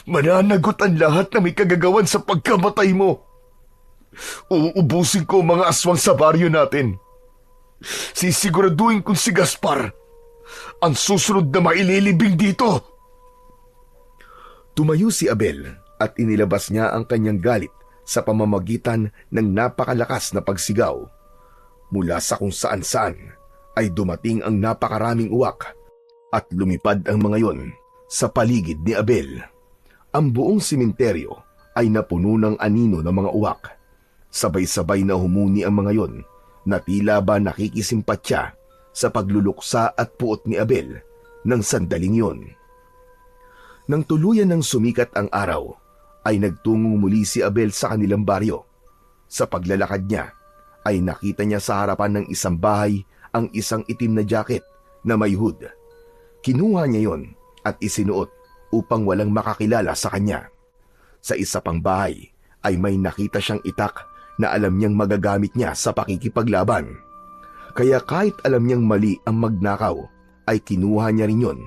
Mananagot ang lahat na may kagagawan sa pagkamatay mo. Uubusin ko ang mga aswang sa baryo natin. Sisiguraduhin kong si Gaspar ang susunod na maililibing dito. Tumayo si Abel at inilabas niya ang kanyang galit sa pamamagitan ng napakalakas na pagsigaw. Mula sa kung saan-saan ay dumating ang napakaraming uwak at lumipad ang mga yon sa paligid ni Abel. Ang buong simenteryo ay napuno ng anino ng mga uwak. Sabay-sabay na humuni ang mga yon na tila ba nakikisimpatya sa pagluluksa at puot ni Abel ng sandaling yon. Nang tuluyan ng sumikat ang araw, ay nagtungong muli si Abel sa kanilang baryo. Sa paglalakad niya, ay nakita niya sa harapan ng isang bahay ang isang itim na jacket na may hood. Kinuha niya yon at isinuot upang walang makakilala sa kanya. Sa isa pang bahay ay may nakita siyang itak na alam niyang magagamit niya sa pakikipaglaban. Kaya kahit alam niyang mali ang magnakaw, ay kinuha niya rin yon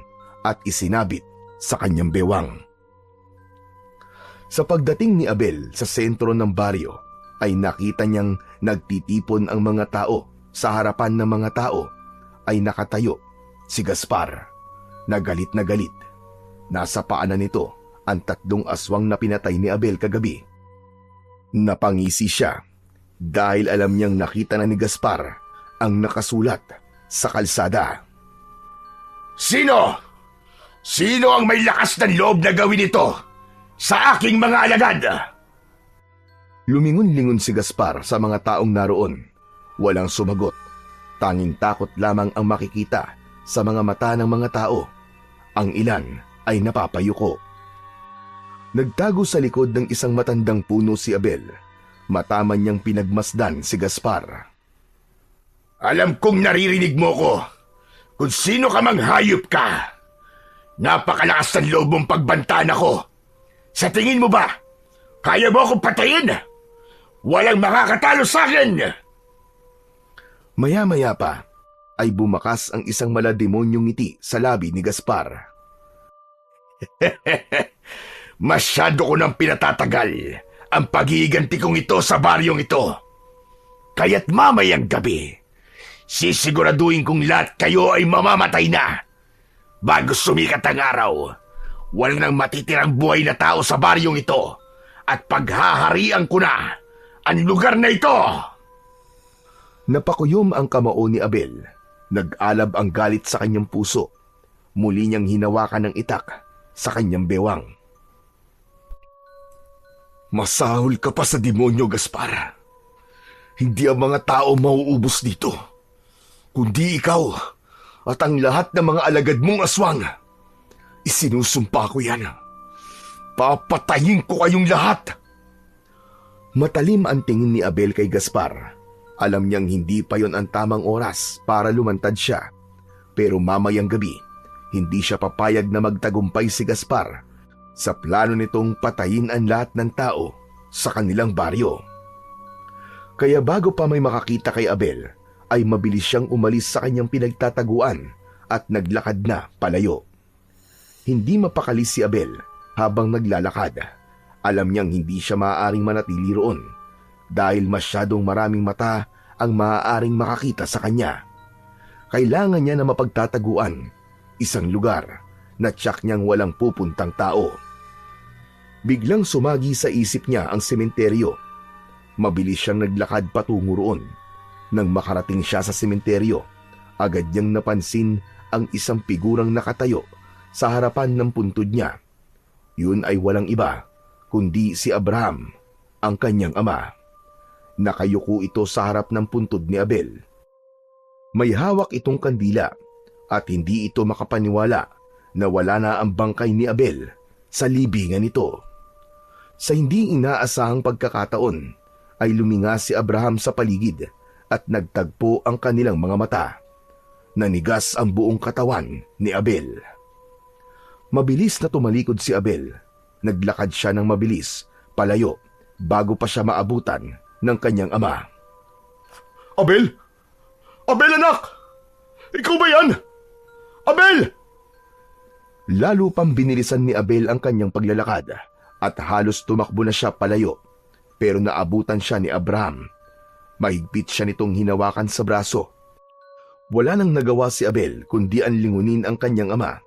at isinabit sa kanyang bewang. Sa pagdating ni Abel sa sentro ng baryo, ay nakita niyang nagtitipon ang mga tao. Sa harapan ng mga tao ay nakatayo si Gaspar, na galit na galit. Nasa paanan nito ang 3 aswang na pinatay ni Abel kagabi. Napangisi siya dahil alam niyang nakita na ni Gaspar ang nakasulat sa kalsada. Sino? Sino ang may lakas ng loob na gawin ito sa aking mga alagad? Lumingon-lingon si Gaspar sa mga taong naroon. Walang sumagot. Tanging takot lamang ang makikita sa mga mata ng mga tao. Ang ilan ay napapayuko. Nagtago sa likod ng isang matandang puno si Abel. Mataman niyang pinagmasdan si Gaspar. Alam kong naririnig mo ko. Kung sino ka mang hayop ka. Napakalakas ng loob mong pagbantaan ako. Sa tingin mo ba, kaya mo akong patayin? Walang makakatalo sa akin! Maya-maya pa ay bumakas ang isang malademonyong ngiti sa labi ni Gaspar. Masyado ko nang pinatatagal ang pag-iiganti kong ito sa baryong ito. Kaya't mamayang gabi, sisiguraduhin kong lahat kayo ay mamamatay na. Bago sumikat ang araw, walang nang matitirang buhay na tao sa baryong ito at paghaharian ko na ang lugar na ito. Napakuyom ang kamao ni Abel. Nag-alab ang galit sa kanyang puso. Muli niyang hinawakan ng itak sa kanyang bewang. Masahol ka pa sa demonyo, Gaspar. Hindi ang mga tao mauubos dito, kundi ikaw at ang lahat ng mga alagad mong aswang. Isinusumpa ko yan. Papatayin ko kayong lahat. Matalim ang tingin ni Abel kay Gaspar. Alam niyang hindi pa yon ang tamang oras para lumantad siya. Pero mamayang gabi, hindi siya papayag na magtagumpay si Gaspar sa plano nitong patayin ang lahat ng tao sa kanilang baryo. Kaya bago pa may makakita kay Abel, ay mabilis siyang umalis sa kanyang pinagtataguan at naglakad na palayo. Hindi mapakali si Abel habang naglalakad. Alam niyang hindi siya maaaring manatili roon dahil masyadong maraming mata ang maaaring makakita sa kanya. Kailangan niya na mapagtataguan, isang lugar na tiyak niyang walang pupuntang tao. Biglang sumagi sa isip niya ang sementeryo. Mabilis siyang naglakad patungo roon. Nang makarating siya sa sementeryo, agad niyang napansin ang isang figurang nakatayo sa harapan ng puntod niya. Yun ay walang iba kundi si Abraham, ang kanyang ama. Nakayuko ito sa harap ng puntod ni Abel. May hawak itong kandila at hindi ito makapaniwala na wala na ang bangkay ni Abel sa libingan nito. Sa hindi inaasahang pagkakataon ay luminga si Abraham sa paligid at nagtagpo ang kanilang mga mata. Nanigas ang buong katawan ni Abel. Mabilis na tumalikod si Abel. Naglakad siya ng mabilis, palayo, bago pa siya maabutan ng kanyang ama. Abel? Abel, anak! Ikaw ba yan? Abel! Lalo pang binilisan ni Abel ang kanyang paglalakad at halos tumakbo na siya palayo, pero naabutan siya ni Abraham. Mahigpit siya nitong hinawakan sa braso. Wala nang nagawa si Abel kundi ang lingunin ang kanyang ama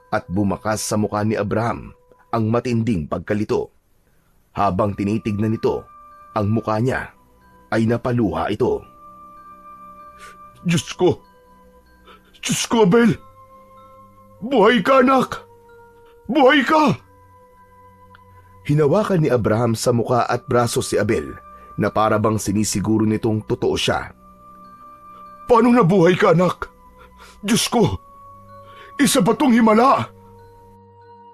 at bumakas sa mukha ni Abraham ang matinding pagkalito. Habang tinitignan nito ang mukha niya, ay napaluha ito. Diyos ko! Diyos ko, Abel! Buhay ka, anak! Buhay ka! Hinawakan ni Abraham sa muka at braso si Abel na para bang sinisiguro nitong totoo siya. Paano nabuhay ka, anak? Diyos ko, isa ba tong himala?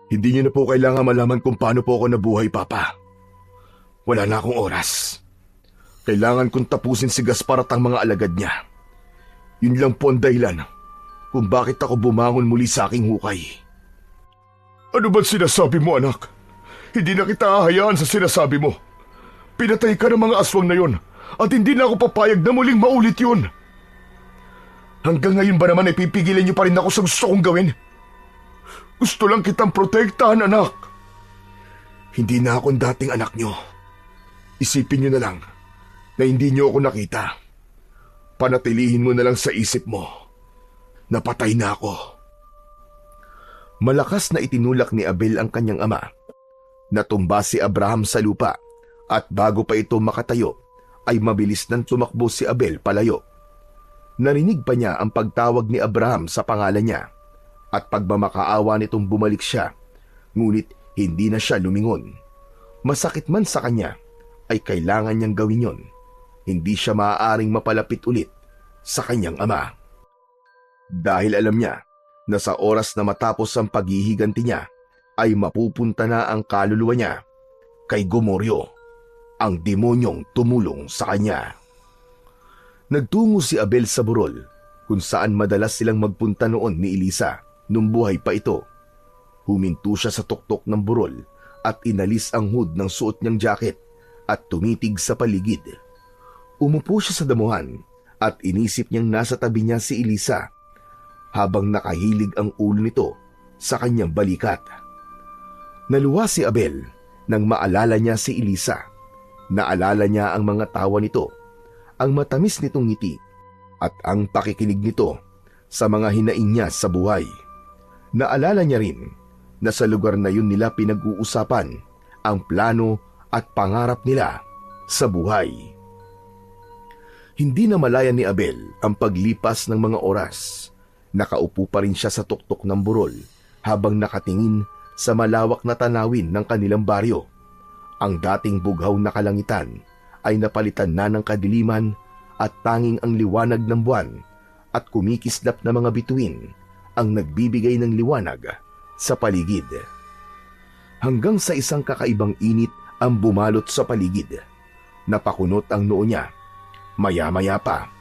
Hindi niyo na po kailangan malaman kung paano po ako nabuhay, Papa. Wala na akong oras. Kailangan kong tapusin si Gaspar at ang mga alagad niya. Yun lang po ang dahilan kung bakit ako bumangon muli sa aking hukay. Ano ba't sinasabi mo, anak? Hindi na kita hahayaan sa sinasabi mo. Pinatay ka ng mga aswang na yon at hindi na ako papayag na muling maulit yun. Hanggang ngayon ba naman ay pipigilan niyo pa rin ako sa gusto kong gawin? Gusto lang kitang protektahan, anak. Hindi na akong dating anak niyo. Isipin niyo na lang na hindi niyo ako nakita. Panatilihin mo na lang sa isip mo. Napatay na ako. Malakas na itinulak ni Abel ang kanyang ama. Natumba si Abraham sa lupa at bago pa ito makatayo ay mabilis nang tumakbo si Abel palayo. Narinig pa niya ang pagtawag ni Abraham sa pangalan niya at pagmamakaawa nitong bumalik siya, ngunit hindi na siya lumingon. Masakit man sa kanya, ay kailangan niyang gawin yon. Hindi siya maaaring mapalapit ulit sa kanyang ama. Dahil alam niya na sa oras na matapos ang paghihiganti niya, ay mapupunta na ang kaluluwa niya kay Gomoryo, ang demonyong tumulong sa kanya. Nagtungo si Abel sa burol, kung saan madalas silang magpunta noon ni Elisa nung buhay pa ito. Huminto siya sa tuktok ng burol at inalis ang hood ng suot niyang jacket at tumitig sa paligid. Umupo siya sa damuhan at inisip niyang nasa tabi niya si Elisa habang nakahilig ang ulo nito sa kanyang balikat. Naluwa si Abel nang maalala niya si Elisa. Naalala niya ang mga tawa nito, ang matamis nitong ngiti at ang pakikinig nito sa mga hinaing niya sa buhay. Naalala niya rin na sa lugar na yun nila pinag-uusapan ang plano at pangarap nila sa buhay. Hindi na malaya ni Abel ang paglipas ng mga oras. Nakaupo pa rin siya sa tuktok ng burol habang nakatingin sa malawak na tanawin ng kanilang baryo. Ang dating bughaw na kalangitan ay napalitan na ng kadiliman at tanging ang liwanag ng buwan at kumikislap na mga bituin ang nagbibigay ng liwanag sa paligid. Hanggang sa isang kakaibang init ang bumalot sa paligid. Napakunot ang noo niya. Maya-maya pa,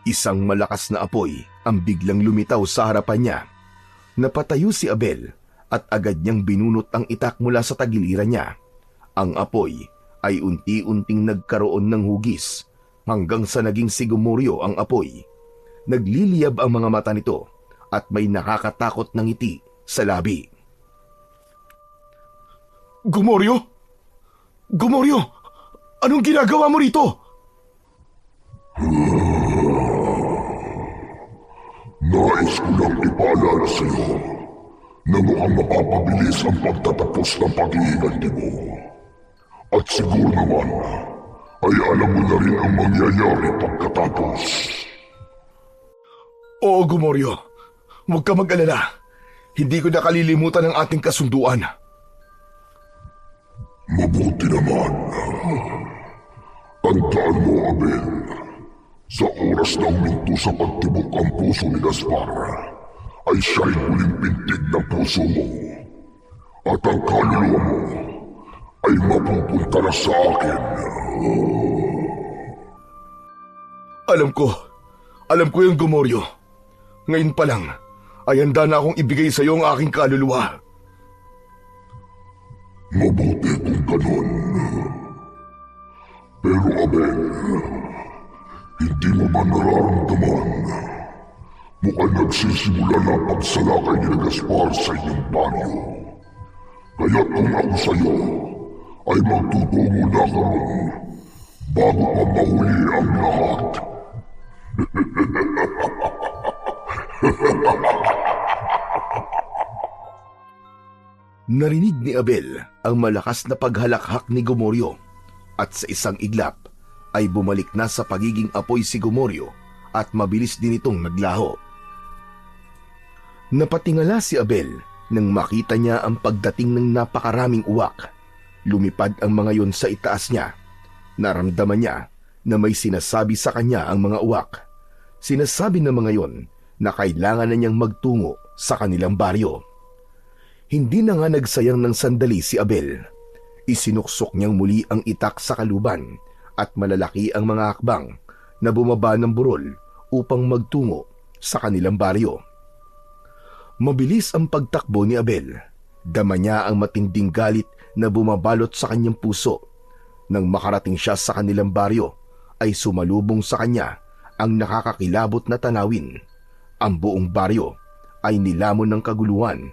isang malakas na apoy ang biglang lumitaw sa harapan niya. Napatayo si Abel at agad niyang binunot ang itak mula sa tagiliran niya. Ang apoy ay unti-unting nagkaroon ng hugis hanggang sa naging si Gomoryo ang apoy. Nagliliyab ang mga mata nito at may nakakatakot na ngiti sa labi. Gomoryo? Gomoryo! Anong ginagawa mo rito? Nais ko lang ipaalala sa iyo na mukhang mapapabilis ang pagtatapos ng pag-iiganti mo. At siguro naman ay alam mo na rin ang mangyayari pagkatapos. Oo, Gomoryo. Huwag ka mag-alala. Hindi ko nakalilimutan ang ating kasunduan. Mabuti naman. Tandaan mo, Abel, sa oras na huminto sa pagtibok ang puso ni Gaspar, ay siya'y huling pintig ng puso mo. At ang kaluluwa mo ay mapupunta na sa akin. Alam ko yung Gomoryo. Ngayon pa lang, ay handa na akong ibigay sa iyo ang aking kaluluwa. Mabuti kung ganun. Pero Abel, hindi mo ba nararamdaman? Mukhang nagsisimula na ang pagsalakay ni Gaspar sa inyong banyo. Kaya kung ako sa iyo, ay magtutungo na ka ron bago pa mahuli ang lahat. Narinig ni Abel ang malakas na paghalakhak ni Gomoryo at sa isang iglap ay bumalik na sa pagiging apoy si Gomoryo at mabilis din itong naglaho. Napatingala si Abel Nang makita niya ang pagdating ng napakaraming uwak, lumipad ang mga yon sa itaas niya. Naramdaman niya na may sinasabi sa kanya ang mga uwak. Sinasabi ng mga yon na kailangan na niyang magtungo sa kanilang baryo. Hindi na nga nagsayang ng sandali si Abel. Isinuksok niyang muli ang itak sa kaluban at malalaki ang mga hakbang na bumaba ng burol upang magtungo sa kanilang baryo. Mabilis ang pagtakbo ni Abel. Dama niya ang matinding galit na bumabalot sa kanyang puso. Nang makarating siya sa kanilang baryo, ay sumalubong sa kanya ang nakakakilabot na tanawin. Ang buong baryo ay nilamon ng kaguluhan.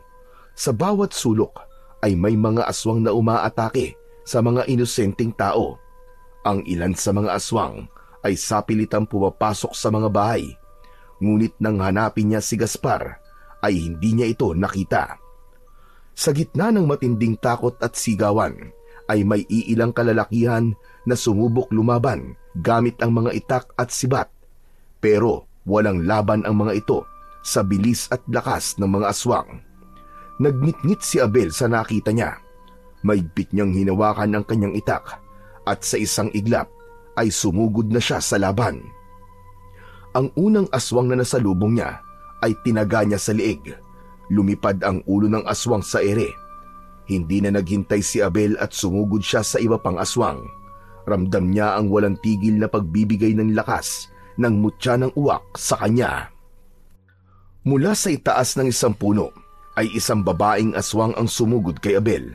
Sa bawat sulok ay may mga aswang na umaatake sa mga inosenteng tao. Ang ilan sa mga aswang ay sapilitang pumapasok sa mga bahay. Ngunit nang hanapin niya si Gaspar, ay hindi niya ito nakita. Sa gitna ng matinding takot at sigawan, ay may iilang kalalakihan na sumubok lumaban gamit ang mga itak at sibat. Pero walang laban ang mga ito sa bilis at lakas ng mga aswang. Nagngit-ngit si Abel sa nakita niya. Maigpit niyang hinawakan ang kanyang itak at sa isang iglap ay sumugod na siya sa laban. Ang unang aswang na nasalubong niya ay tinaga niya sa liig. Lumipad ang ulo ng aswang sa ere. Hindi na naghintay si Abel at sumugod siya sa iba pang aswang. Ramdam niya ang walang tigil na pagbibigay ng lakas ng mutya ng uwak sa kanya. Mula sa itaas ng isang puno ay isang babaeng aswang ang sumugod kay Abel.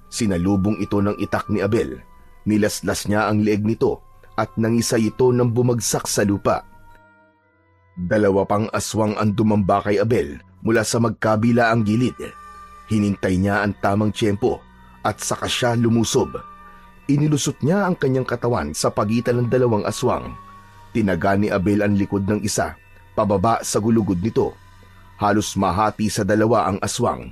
Sinalubong ito ng itak ni Abel. Nilaslas niya ang leeg nito at nangisay ito nang bumagsak sa lupa. Dalawa pang aswang ang dumamba kay Abel mula sa magkabila ang gilid. Hinintay niya ang tamang tiyempo at saka siya lumusob. Inilusot niya ang kanyang katawan sa pagitan ng dalawang aswang. Tinaga ni Abel ang likod ng isa, pababa sa gulugod nito. Halos mahati sa dalawa ang aswang.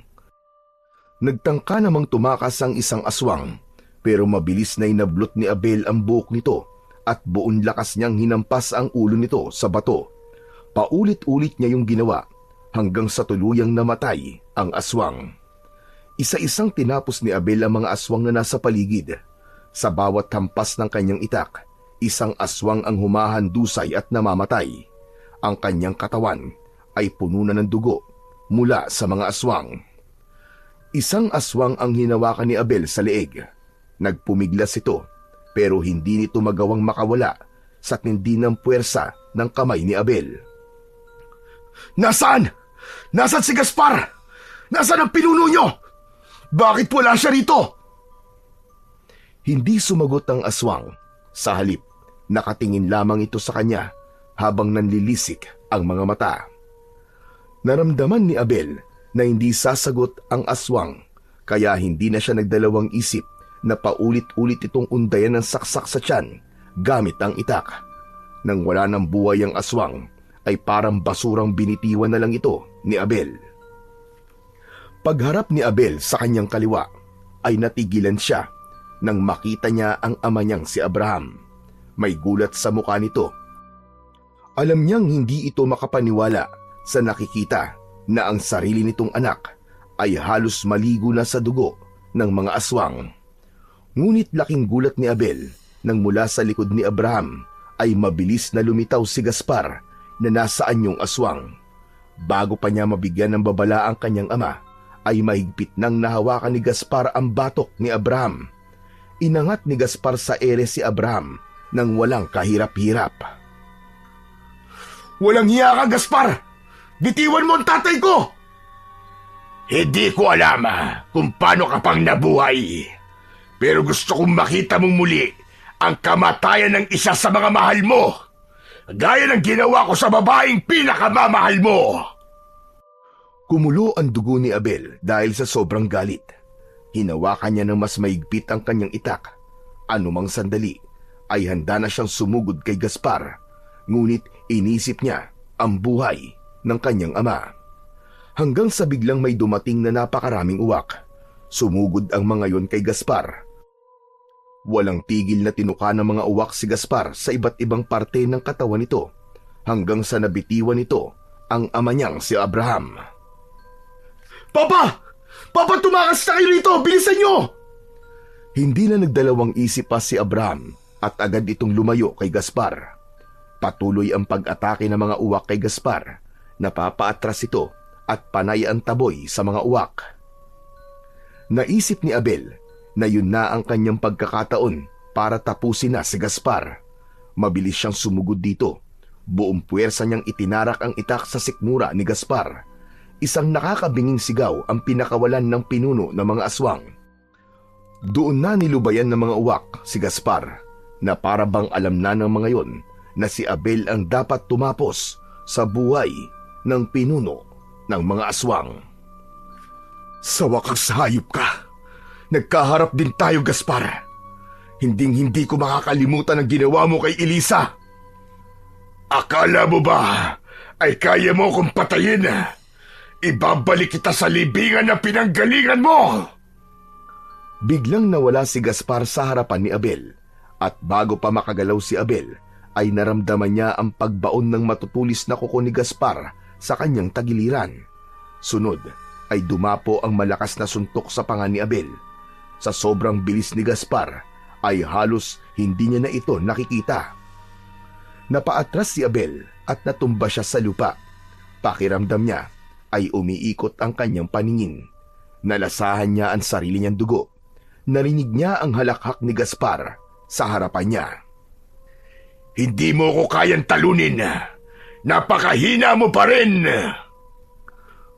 Nagtangka namang tumakas ang isang aswang, pero mabilis na inablot ni Abel ang buhok nito at buong lakas niyang hinampas ang ulo nito sa bato. Paulit-ulit niya yung ginawa hanggang sa tuluyang namatay ang aswang. Isa-isang tinapos ni Abel ang mga aswang na nasa paligid. Sa bawat hampas ng kanyang itak, isang aswang ang humahandusay at namamatay. Ang kanyang katawan ay puno na ng dugo mula sa mga aswang. Isang aswang ang hinawakan ni Abel sa leeg. Nagpumiglas ito, pero hindi nito magawang makawala sa tindi ng puwersa ng kamay ni Abel. Nasaan? Nasaan si Gaspar? Nasaan ang pinuno niyo? Bakit wala siya rito? Hindi sumagot ang aswang. Sa halip, nakatingin lamang ito sa kanya habang nanlilisik ang mga mata. Naramdaman ni Abel na hindi sasagot ang aswang, kaya hindi na siya nagdalawang isip na paulit-ulit itong undayan ng saksak sa tiyan gamit ang itak. Nang wala ng buhay ang aswang, ay parang basurang binitiwan na lang ito ni Abel. Pagharap ni Abel sa kanyang kaliwa, ay natigilan siya nang makita niya ang ama niyang si Abraham. May gulat sa mukha nito. Alam niyang hindi ito makapaniwala sa nakikita na ang sarili nitong anak ay halos maligo na sa dugo ng mga aswang. Ngunit laking gulat ni Abel nang mula sa likod ni Abraham ay mabilis na lumitaw si Gaspar na nasa anyong aswang. Bago pa niya mabigyan ng babala ang kanyang ama, ay mahigpit nang nahawakan ni Gaspar ang batok ni Abraham. Inangat ni Gaspar sa ere si Abraham nang walang kahirap-hirap. Walang hiya ka, Gaspar! Bitiwan mo ang tatay ko! Hindi ko alam kung paano ka pang nabuhay. Pero gusto kong makita mong muli ang kamatayan ng isa sa mga mahal mo. Gaya ng ginawa ko sa babaeng pinakamamahal mo. Kumulo ang dugo ni Abel dahil sa sobrang galit. Hinawakan niya ng mas maigpit ang kanyang itak. Anumang sandali ay handa na siyang sumugod kay Gaspar. Ngunit inisip niya ang buhay ng kanyang ama. Hanggang sa biglang may dumating na napakaraming uwak. Sumugod ang mga yon kay Gaspar. Walang tigil na tinuka ng mga uwak si Gaspar sa iba't ibang parte ng katawan nito hanggang sa nabitiwan nito ang ama niyang si Abraham. Papa! Papatumakas na kayo rito! Bilisan nyo! Hindi na nagdalawang isip pa si Abraham at agad itong lumayo kay Gaspar. Patuloy ang pag-atake ng mga uwak kay Gaspar. Napapaatras ito at panay ang taboy sa mga uwak. Naisip ni Abel na yun na ang kanyang pagkakataon para tapusin na si Gaspar. Mabilis siyang sumugod dito. Buong puwersa niyang itinarak ang itak sa sikmura ni Gaspar. Isang nakakabinging sigaw ang pinakawalan ng pinuno ng mga aswang. Doon na nilubayan ng mga uwak si Gaspar na para bang alam na ng mga yon na si Abel ang dapat tumapos sa buhay ng pinuno ng mga aswang. Sa wakas hayop ka. Nagkaharap din tayo, Gaspar. Hinding-hindi ko makakalimutan ang ginawa mo kay Elisa. Akala mo ba ay kaya mo kong patayin? Ibabalik kita sa libingan na pinanggalingan mo! Biglang nawala si Gaspar sa harapan ni Abel at bago pa makagalaw si Abel ay naramdaman niya ang pagbaon ng matutulis na kuko ni Gaspar sa kanyang tagiliran. Sunod ay dumapo ang malakas na suntok sa panga ni Abel. Sa sobrang bilis ni Gaspar ay halos hindi niya na ito nakikita. Napaatras si Abel at natumba siya sa lupa. Pakiramdam niya ay umiikot ang kanyang paningin. Nalasahan niya ang sarili niyang dugo. Narinig niya ang halakhak ni Gaspar sa harapan niya. Hindi mo ko kayang talunin. Napakahina mo pa rin.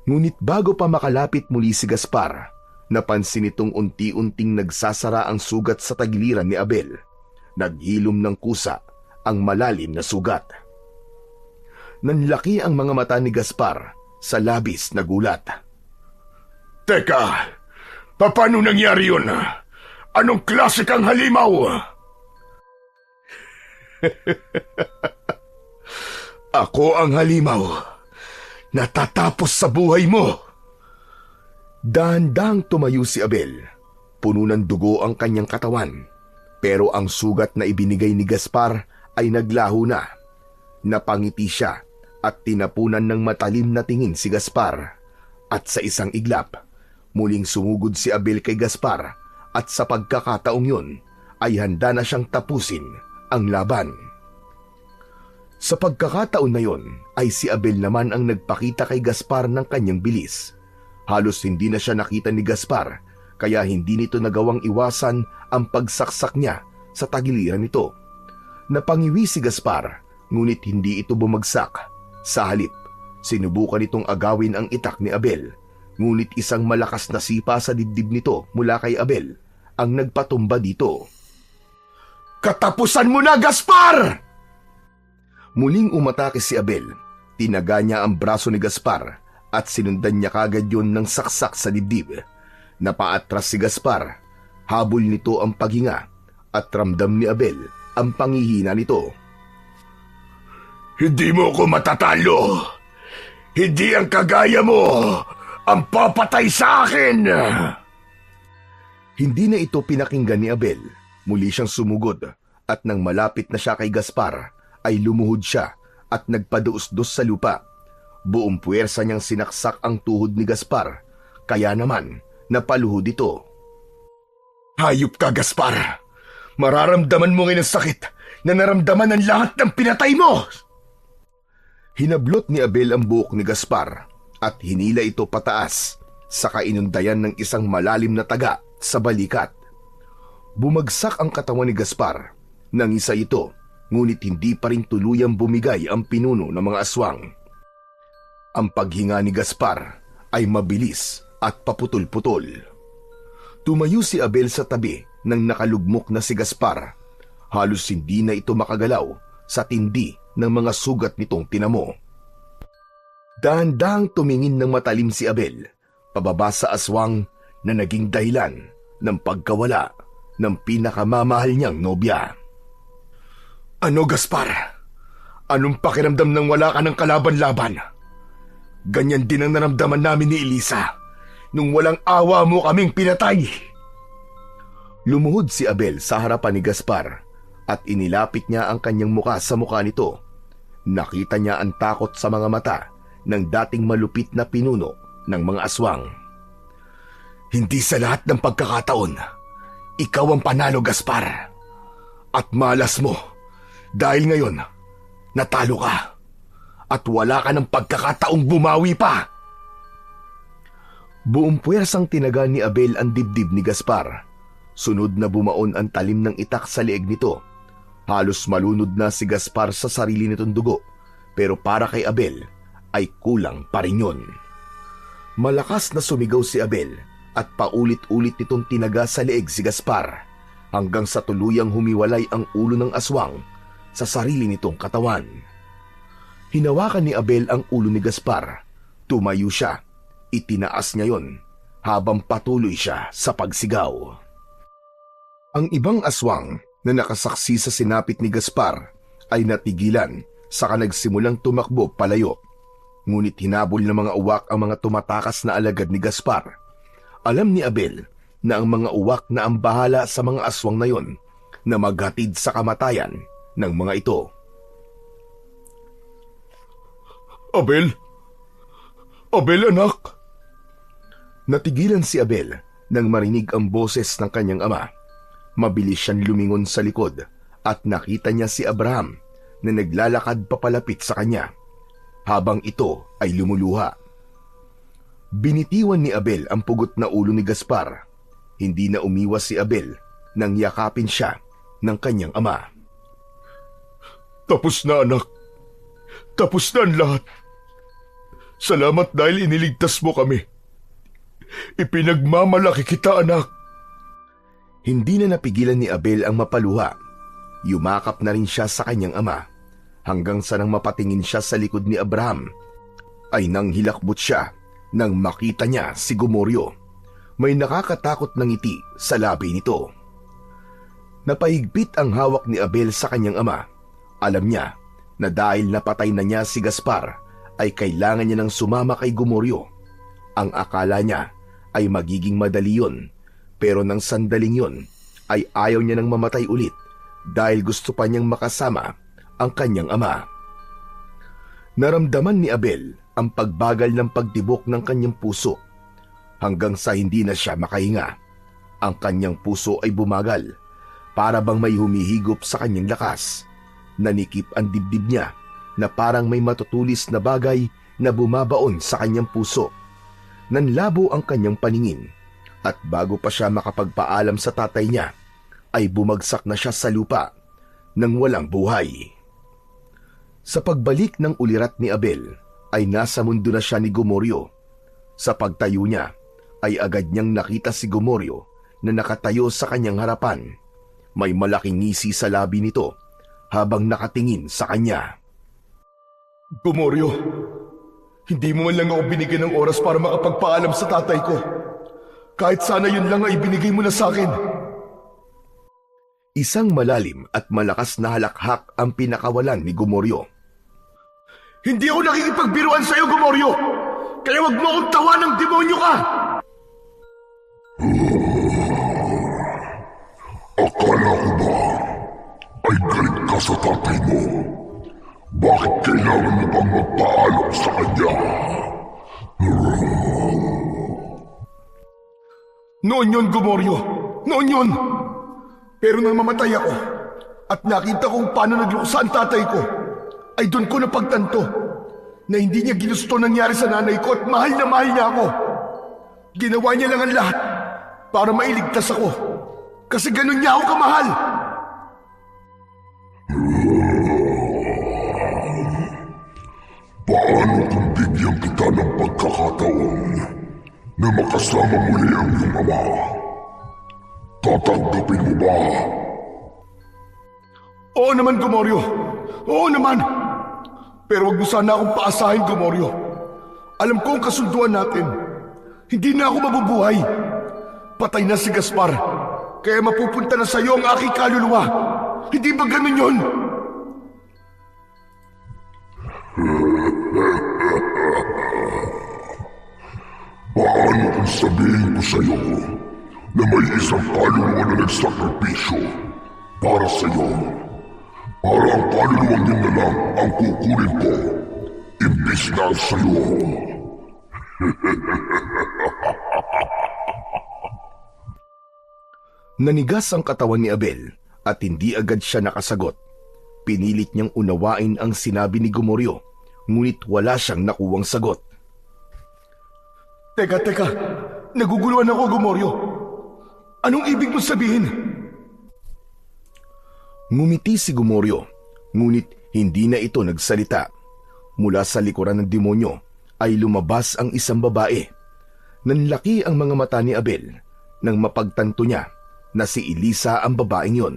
Ngunit bago pa makalapit muli si Gaspar, napansin itong unti-unting nagsasara ang sugat sa tagiliran ni Abel. Naghilom ng kusa ang malalim na sugat. Nanlaki ang mga mata ni Gaspar sa labis na gulat. Teka, paano nangyari yun? Anong klase kang halimaw? Ako ang halimaw. Natatapos sa buhay mo. Dahan-dahang tumayo si Abel. Puno ng dugo ang kanyang katawan. Pero ang sugat na ibinigay ni Gaspar ay naglaho na. Napangiti siya at tinapunan ng matalim na tingin si Gaspar. At sa isang iglap, muling sumugod si Abel kay Gaspar at sa pagkakataong yun ay handa na siyang tapusin ang laban. Sa pagkakataon na yon ay si Abel naman ang nagpakita kay Gaspar ng kanyang bilis. Halos hindi na siya nakita ni Gaspar kaya hindi nito nagawang iwasan ang pagsaksak niya sa tagiliran nito. Napangiwi si Gaspar ngunit hindi ito bumagsak. Sa halip, sinubukan nitong agawin ang itak ni Abel ngunit isang malakas na sipa sa dibdib nito mula kay Abel ang nagpatumba dito. Katapusan mo na, Gaspar! Muling umatake si Abel. Tinaga niya ang braso ni Gaspar at sinundan niya kagad yun ng saksak sa dibdib. Napaatras si Gaspar. Habol nito ang paghinga at ramdam ni Abel ang pangihina nito. Hindi mo ko matatalo. Hindi ang kagaya mo ang papatay sa akin. Hindi na ito pinakinggan ni Abel. Muli siyang sumugod at nang malapit na siya kay Gaspar ay lumuhod siya at nagpaduos-dos sa lupa. Buong puwersa niyang sinaksak ang tuhod ni Gaspar, kaya naman napaluhod ito. Hayop ka, Gaspar! Mararamdaman mo ngayon ang sakit na naramdaman ng lahat ng pinatay mo! Hinablot ni Abel ang buhok ni Gaspar at hinila ito pataas sa kainundayan ng isang malalim na taga sa balikat. Bumagsak ang katawan ni Gaspar. Nangisa ito, ngunit hindi pa rin tuluyang bumigay ang pinuno ng mga aswang. Ang paghinga ni Gaspar ay mabilis at paputol-putol. Tumayo si Abel sa tabi ng nakalugmok na si Gaspar. Halos hindi na ito makagalaw sa tindi ng mga sugat nitong tinamo. Dahan-dahang tumingin ng matalim si Abel, pababa sa aswang na naging dahilan ng pagkawala ng pinakamamahal niyang nobya. Ano, Gaspar? Anong pakiramdam nang wala ka ng kalaban-laban? Ganyan din ang naramdaman namin ni Elisa nung walang awa mo kaming pinatay. Lumuhod si Abel sa harapan ni Gaspar at inilapit niya ang kanyang muka sa muka nito. Nakita niya ang takot sa mga mata ng dating malupit na pinuno ng mga aswang. Hindi sa lahat ng pagkakataon, ikaw ang panalo, Gaspar. At malas mo, dahil ngayon, natalo ka. At wala ka ng pagkakataong bumawi pa. Buong puwersang tinaga ni Abel ang dibdib ni Gaspar. Sunod na bumaon ang talim ng itak sa leeg nito. Halos malunod na si Gaspar sa sarili nitong dugo, pero para kay Abel ay kulang pa rin yun. Malakas na sumigaw si Abel at paulit-ulit nitong tinaga sa leeg si Gaspar hanggang sa tuluyang humiwalay ang ulo ng aswang sa sarili nitong katawan. Hinawakan ni Abel ang ulo ni Gaspar. Tumayo siya. Itinaas niya yon habang patuloy siya sa pagsigaw. Ang ibang aswang na nakasaksi sa sinapit ni Gaspar ay natigilan saka nagsimulang tumakbo palayo. Ngunit hinabol ng mga uwak ang mga tumatakas na alagad ni Gaspar. Alam ni Abel na ang mga uwak na ang bahala sa mga aswang na yon na maghatid sa kamatayan ng mga ito. Abel? Abel, anak? Natigilan si Abel nang marinig ang boses ng kanyang ama. Mabilis siyang lumingon sa likod at nakita niya si Abraham na naglalakad papalapit sa kanya habang ito ay lumuluha. Binitiwan ni Abel ang pugot na ulo ni Gaspar. Hindi na umiwas si Abel nang yakapin siya ng kanyang ama. Tapos na, anak. Tapos na ang lahat. Salamat dahil iniligtas mo kami. Ipinagmamalaki kita, anak. Hindi na napigilan ni Abel ang mapaluha. Yumakap na rin siya sa kanyang ama hanggang sa nang mapatingin siya sa likod ni Abraham ay nang hilakbot siya nang makita niya si Gomoryo. May nakakatakot na ngiti sa labi nito. Napahigpit ang hawak ni Abel sa kanyang ama. Alam niya na dahil napatay na niya si Gaspar ay kailangan niya ng sumama kay Gomoryo. Ang akala niya ay magiging madali yun, pero nang sandaling yun ay ayaw niya nang mamatay ulit dahil gusto pa niyang makasama ang kanyang ama. Naramdaman ni Abel ang pagbagal ng pagtibok ng kanyang puso hanggang sa hindi na siya makahinga. Ang kanyang puso ay bumagal para bang may humihigop sa kanyang lakas. Nanikip ang dibdib niya na parang may matutulis na bagay na bumabaon sa kanyang puso. Nanlabo ang kanyang paningin at bago pa siya makapagpaalam sa tatay niya ay bumagsak na siya sa lupa nang walang buhay. Sa pagbalik ng ulirat ni Abel ay nasa mundo na siya ni Gomoryo. Sa pagtayo niya ay agad niyang nakita si Gomoryo na nakatayo sa kanyang harapan. May malaking ngisi sa labi nito habang nakatingin sa kanya. Gomoryo, hindi mo man lang ako binigyan ng oras para makapagpaalam sa tatay ko. Kahit sana yun lang ay binigay mo na sa akin. Isang malalim at malakas na halakhak ang pinakawalan ni Gomoryo. Hindi ako nakikipagbiruan sa iyo, Gomoryo! Kaya wag mo akong tawa ng demonyo ka! Akala ko ba ay galit ka sa tatay mo? Bakit kailangan mo bang magpaalam sa kanya? Noon yun, Gomoryo. Noon yun. Pero nang mamatay ako at nakita kong paano naglusa ang tatay ko, ay doon ko napagtanto na hindi niya ginusto nangyari sa nanay ko at mahal na mahal niya ako. Ginawa niya lang ang lahat para mailigtas ako. Kasi ganun niya ako kamahal. Paano kung bigyan kita ng pagkakataon na makasama muli ang iyong ama? Tatanggapin mo ba? Oo naman, Gomoryo. Oo naman. Pero wag mo sana akong paasahin, Gomoryo. Alam ko ang kasunduan natin. Hindi na ako mabubuhay. Patay na si Gaspar. Kaya mapupunta na sa iyo ang aking kaluluwa. Hindi ba ganun yun? Paano kung sabihin ko sa iyo na may isang kaluluwa na nagsakripisyo para sa iyo? Para ang kaluluwang yun na lang ang kukunin ko, imbis na sa iyo. Nanigas ang katawan ni Abel at hindi agad siya nakasagot. Pinilit niyang unawain ang sinabi ni Gomoryo, ngunit wala siyang nakuwang sagot. Teka, naguguluhan ako, Gomoryo. Anong ibig mo sabihin? Ngumiti si Gomoryo, ngunit hindi na ito nagsalita. Mula sa likuran ng demonyo ay lumabas ang isang babae. Nanlaki ang mga mata ni Abel nang mapagtanto niya na si Elisa ang babaeng yon.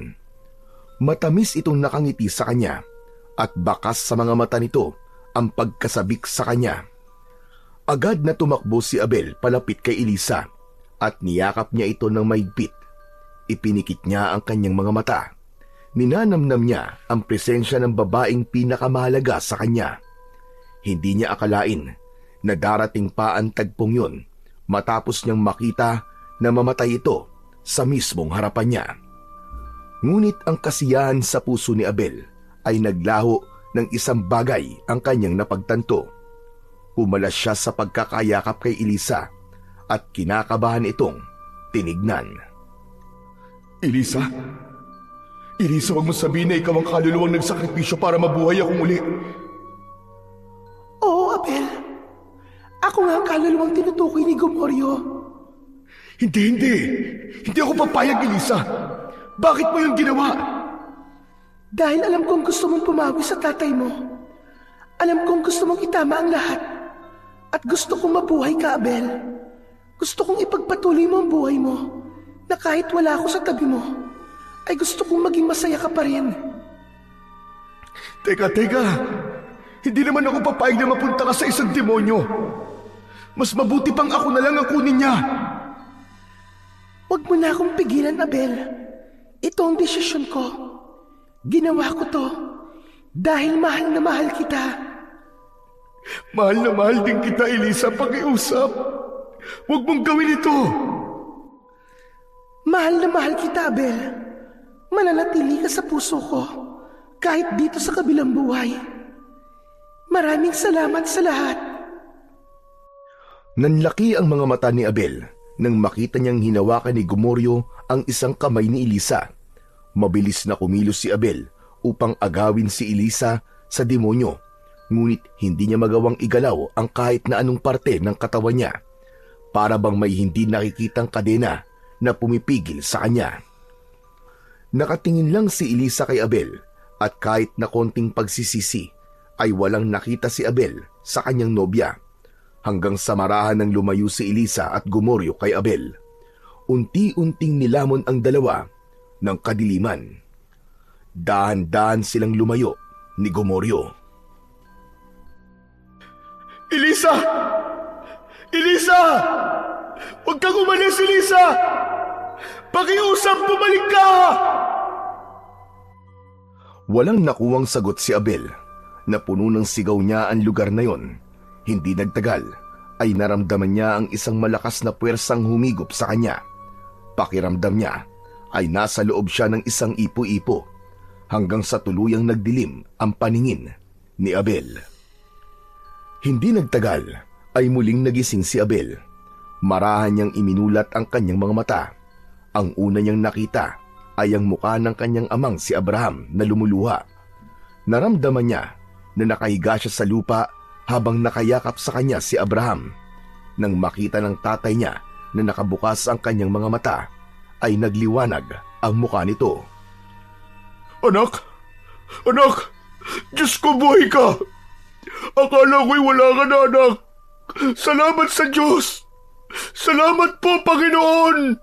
Matamis itong nakangiti sa kanya at bakas sa mga mata nito ang pagkasabik sa kanya. Agad na tumakbo si Abel palapit kay Elisa at niyakap niya ito ng mahigpit. Ipinikit niya ang kanyang mga mata. Ninanamnam niya ang presensya ng babaeng pinakamahalaga sa kanya. Hindi niya akalain na darating pa ang tagpong yun matapos niyang makita na mamatay ito sa mismong harapan niya. Ngunit ang kasiyahan sa puso ni Abel ay naglaho ng isang bagay ang kanyang napagtanto. Umalas siya sa pagkakayakap kay Elisa at kinakabahan itong tinignan. Elisa, wag mo sabihin na ikaw ang kaluluwang nagsakripisyo para mabuhay akong muli. Oo, Abel. Ako nga ang kaluluwang tinutukoy ni Gomoryo. Hindi ako papayag, Elisa. Bakit mo yung ginawa? Dahil alam kong gusto mong pumawi sa tatay mo. Alam kong gusto mong itama ang lahat. At gusto kong mabuhay ka, Abel. Gusto kong ipagpatuloy mo ang buhay mo na kahit wala ako sa tabi mo, ay gusto kong maging masaya ka pa rin. Teka. Hindi naman ako papayag na mapunta ka sa isang demonyo. Mas mabuti pang ako na lang ang kunin niya. Huwag mo na akong pigilan, Abel. Ito ang desisyon ko. Ginawa ko to dahil mahal na mahal kita. Mahal na mahal din kita, Elisa. Pakiusap. Huwag mong gawin ito. Mahal na mahal kita, Abel. Mananatili ka sa puso ko kahit dito sa kabilang buhay. Maraming salamat sa lahat. Nanlaki ang mga mata ni Abel nang makita niyang hinawakan ni Gomoryo ang isang kamay ni Elisa. Mabilis na kumilos si Abel upang agawin si Elisa sa demonyo, ngunit hindi niya magawang igalaw ang kahit na anong parte ng katawan niya, para bang may hindi nakikitang kadena na pumipigil sa kanya. Nakatingin lang si Elisa kay Abel at kahit na konting pagsisisi ay walang nakita si Abel sa kanyang nobya, hanggang sa marahan ng lumayo si Elisa at Gomoryo kay Abel. Unti-unting nilamon ang dalawa ng kadiliman. Dahan-dahan silang lumayo ni Gomoryo. Elisa! Huwag kang umalis, Elisa! Pakiusap, bumalik ka! Walang nakuwang sagot si Abel. Na puno ng sigaw niya ang lugar na yon. Hindi nagtagal ay naramdaman niya ang isang malakas na puwersang humigop sa kanya. Pakiramdam niya ay nasa loob siya ng isang ipo-ipo, hanggang sa tuluyang nagdilim ang paningin ni Abel. Hindi nagtagal ay muling nagising si Abel. Marahan niyang iminulat ang kanyang mga mata. Ang una niyang nakita ay ang mukha ng kanyang amang si Abraham na lumuluha. Naramdaman niya na nakahiga siya sa lupa habang nakayakap sa kanya si Abraham. Nang makita ng tatay niya na nakabukas ang kanyang mga mata, ay nagliwanag ang mukha nito. Anak! Diyos ko, buhay ka! Akala ko'y wala ka na, anak! Salamat sa Diyos! Salamat po, Panginoon!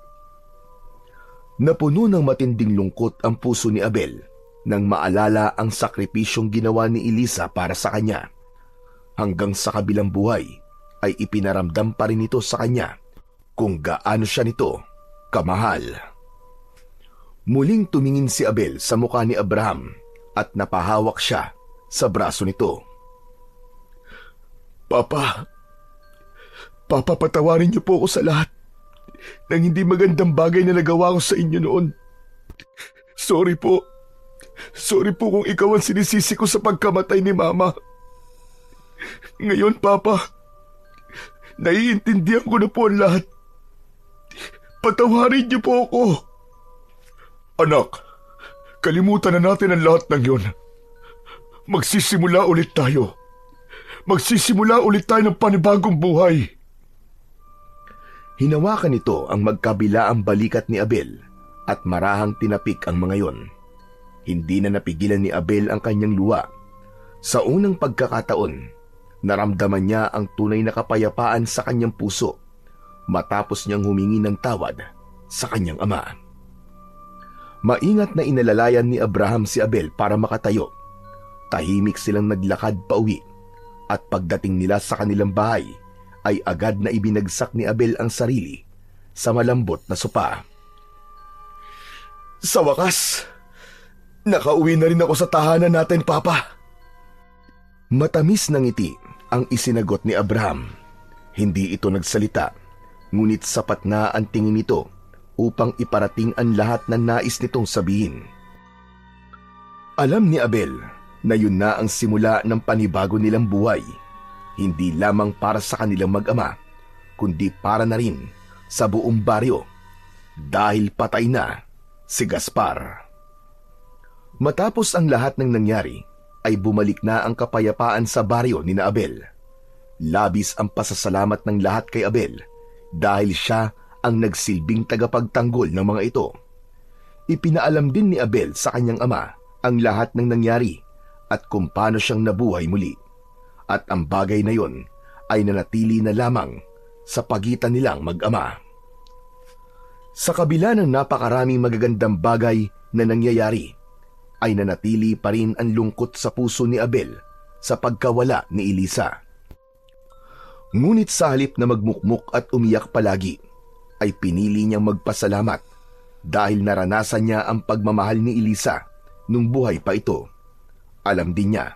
Napuno ng matinding lungkot ang puso ni Abel nang maalala ang sakripisyong ginawa ni Elisa para sa kanya. Hanggang sa kabilang buhay ay ipinaramdam pa rin ito sa kanya kung gaano siya nito kamahal. Muling tumingin si Abel sa mukha ni Abraham at napahawak siya sa braso nito. Papa, patawarin niyo po ako sa lahat ng hindi magandang bagay na nagawa ko sa inyo noon. Sorry po kung ikaw ang sinisisi ko sa pagkamatay ni Mama. Ngayon, Papa, naiintindihan ko na po ang lahat. Patawarin niyo po ako. Anak, kalimutan na natin ang lahat ng yun. Magsisimula ulit tayo. Magsisimula ulit tayo ng panibagong buhay. Hinawakan nito ang magkabilaang balikat ni Abel at marahang tinapik ang mga yon. Hindi na napigilan ni Abel ang kanyang luha. Sa unang pagkakataon, naramdaman niya ang tunay na kapayapaan sa kanyang puso matapos niyang humingi ng tawad sa kanyang ama. Maingat na inalalayan ni Abraham si Abel para makatayo. Tahimik silang naglakad pauwi at pagdating nila sa kanilang bahay ay agad na ibinagsak ni Abel ang sarili sa malambot na sopa. Sa wakas, nakauwi na rin ako sa tahanan natin, Papa. Matamis na ngiti ang isinagot ni Abraham. Hindi ito nagsalita, ngunit sapat na ang tingin nito upang iparating ang lahat ng nais nitong sabihin. Alam ni Abel na yun na ang simula ng panibago nilang buhay. Hindi lamang para sa kanilang mag-ama, kundi para na rin sa buong baryo dahil patay na si Gaspar. Matapos ang lahat ng nangyari, ay bumalik na ang kapayapaan sa baryo ni na Abel. Labis ang pasasalamat ng lahat kay Abel dahil siya ang nagsilbing tagapagtanggol ng mga ito. Ipinaalam din ni Abel sa kanyang ama ang lahat ng nangyari at kung paano siyang nabuhay muli. At ang bagay na yon ay nanatili na lamang sa pagitan nilang mag-ama. Sa kabila ng napakaraming magagandang bagay na nangyayari, ay nanatili pa rin ang lungkot sa puso ni Abel sa pagkawala ni Elisa. Ngunit sa halip na magmukmuk at umiyak palagi, ay pinili niyang magpasalamat dahil naranasan niya ang pagmamahal ni Elisa nung buhay pa ito. Alam din niya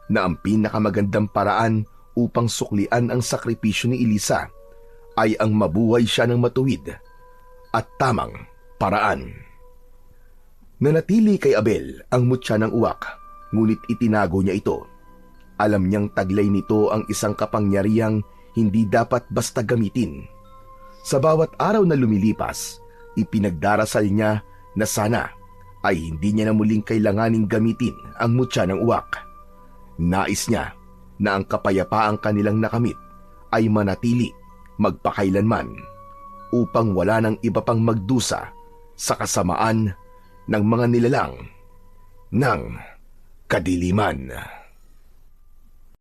na ang pinakamagandang paraan upang suklian ang sakripisyo ni Elisa ay ang mabuhay siya ng matuwid at tamang paraan. Nanatili kay Abel ang mutya ng uwak, ngunit itinago niya ito. Alam niyang taglay nito ang isang kapangyarihang hindi dapat basta gamitin. Sa bawat araw na lumilipas, ipinagdarasal niya na sana ay hindi niya na muling kailanganing gamitin ang mutya ng uwak. Nais niya na ang kapayapaang kanilang nakamit ay manatili magpakailanman upang wala nang iba pang magdusa sa kasamaan ng mga nilalang ng kadiliman.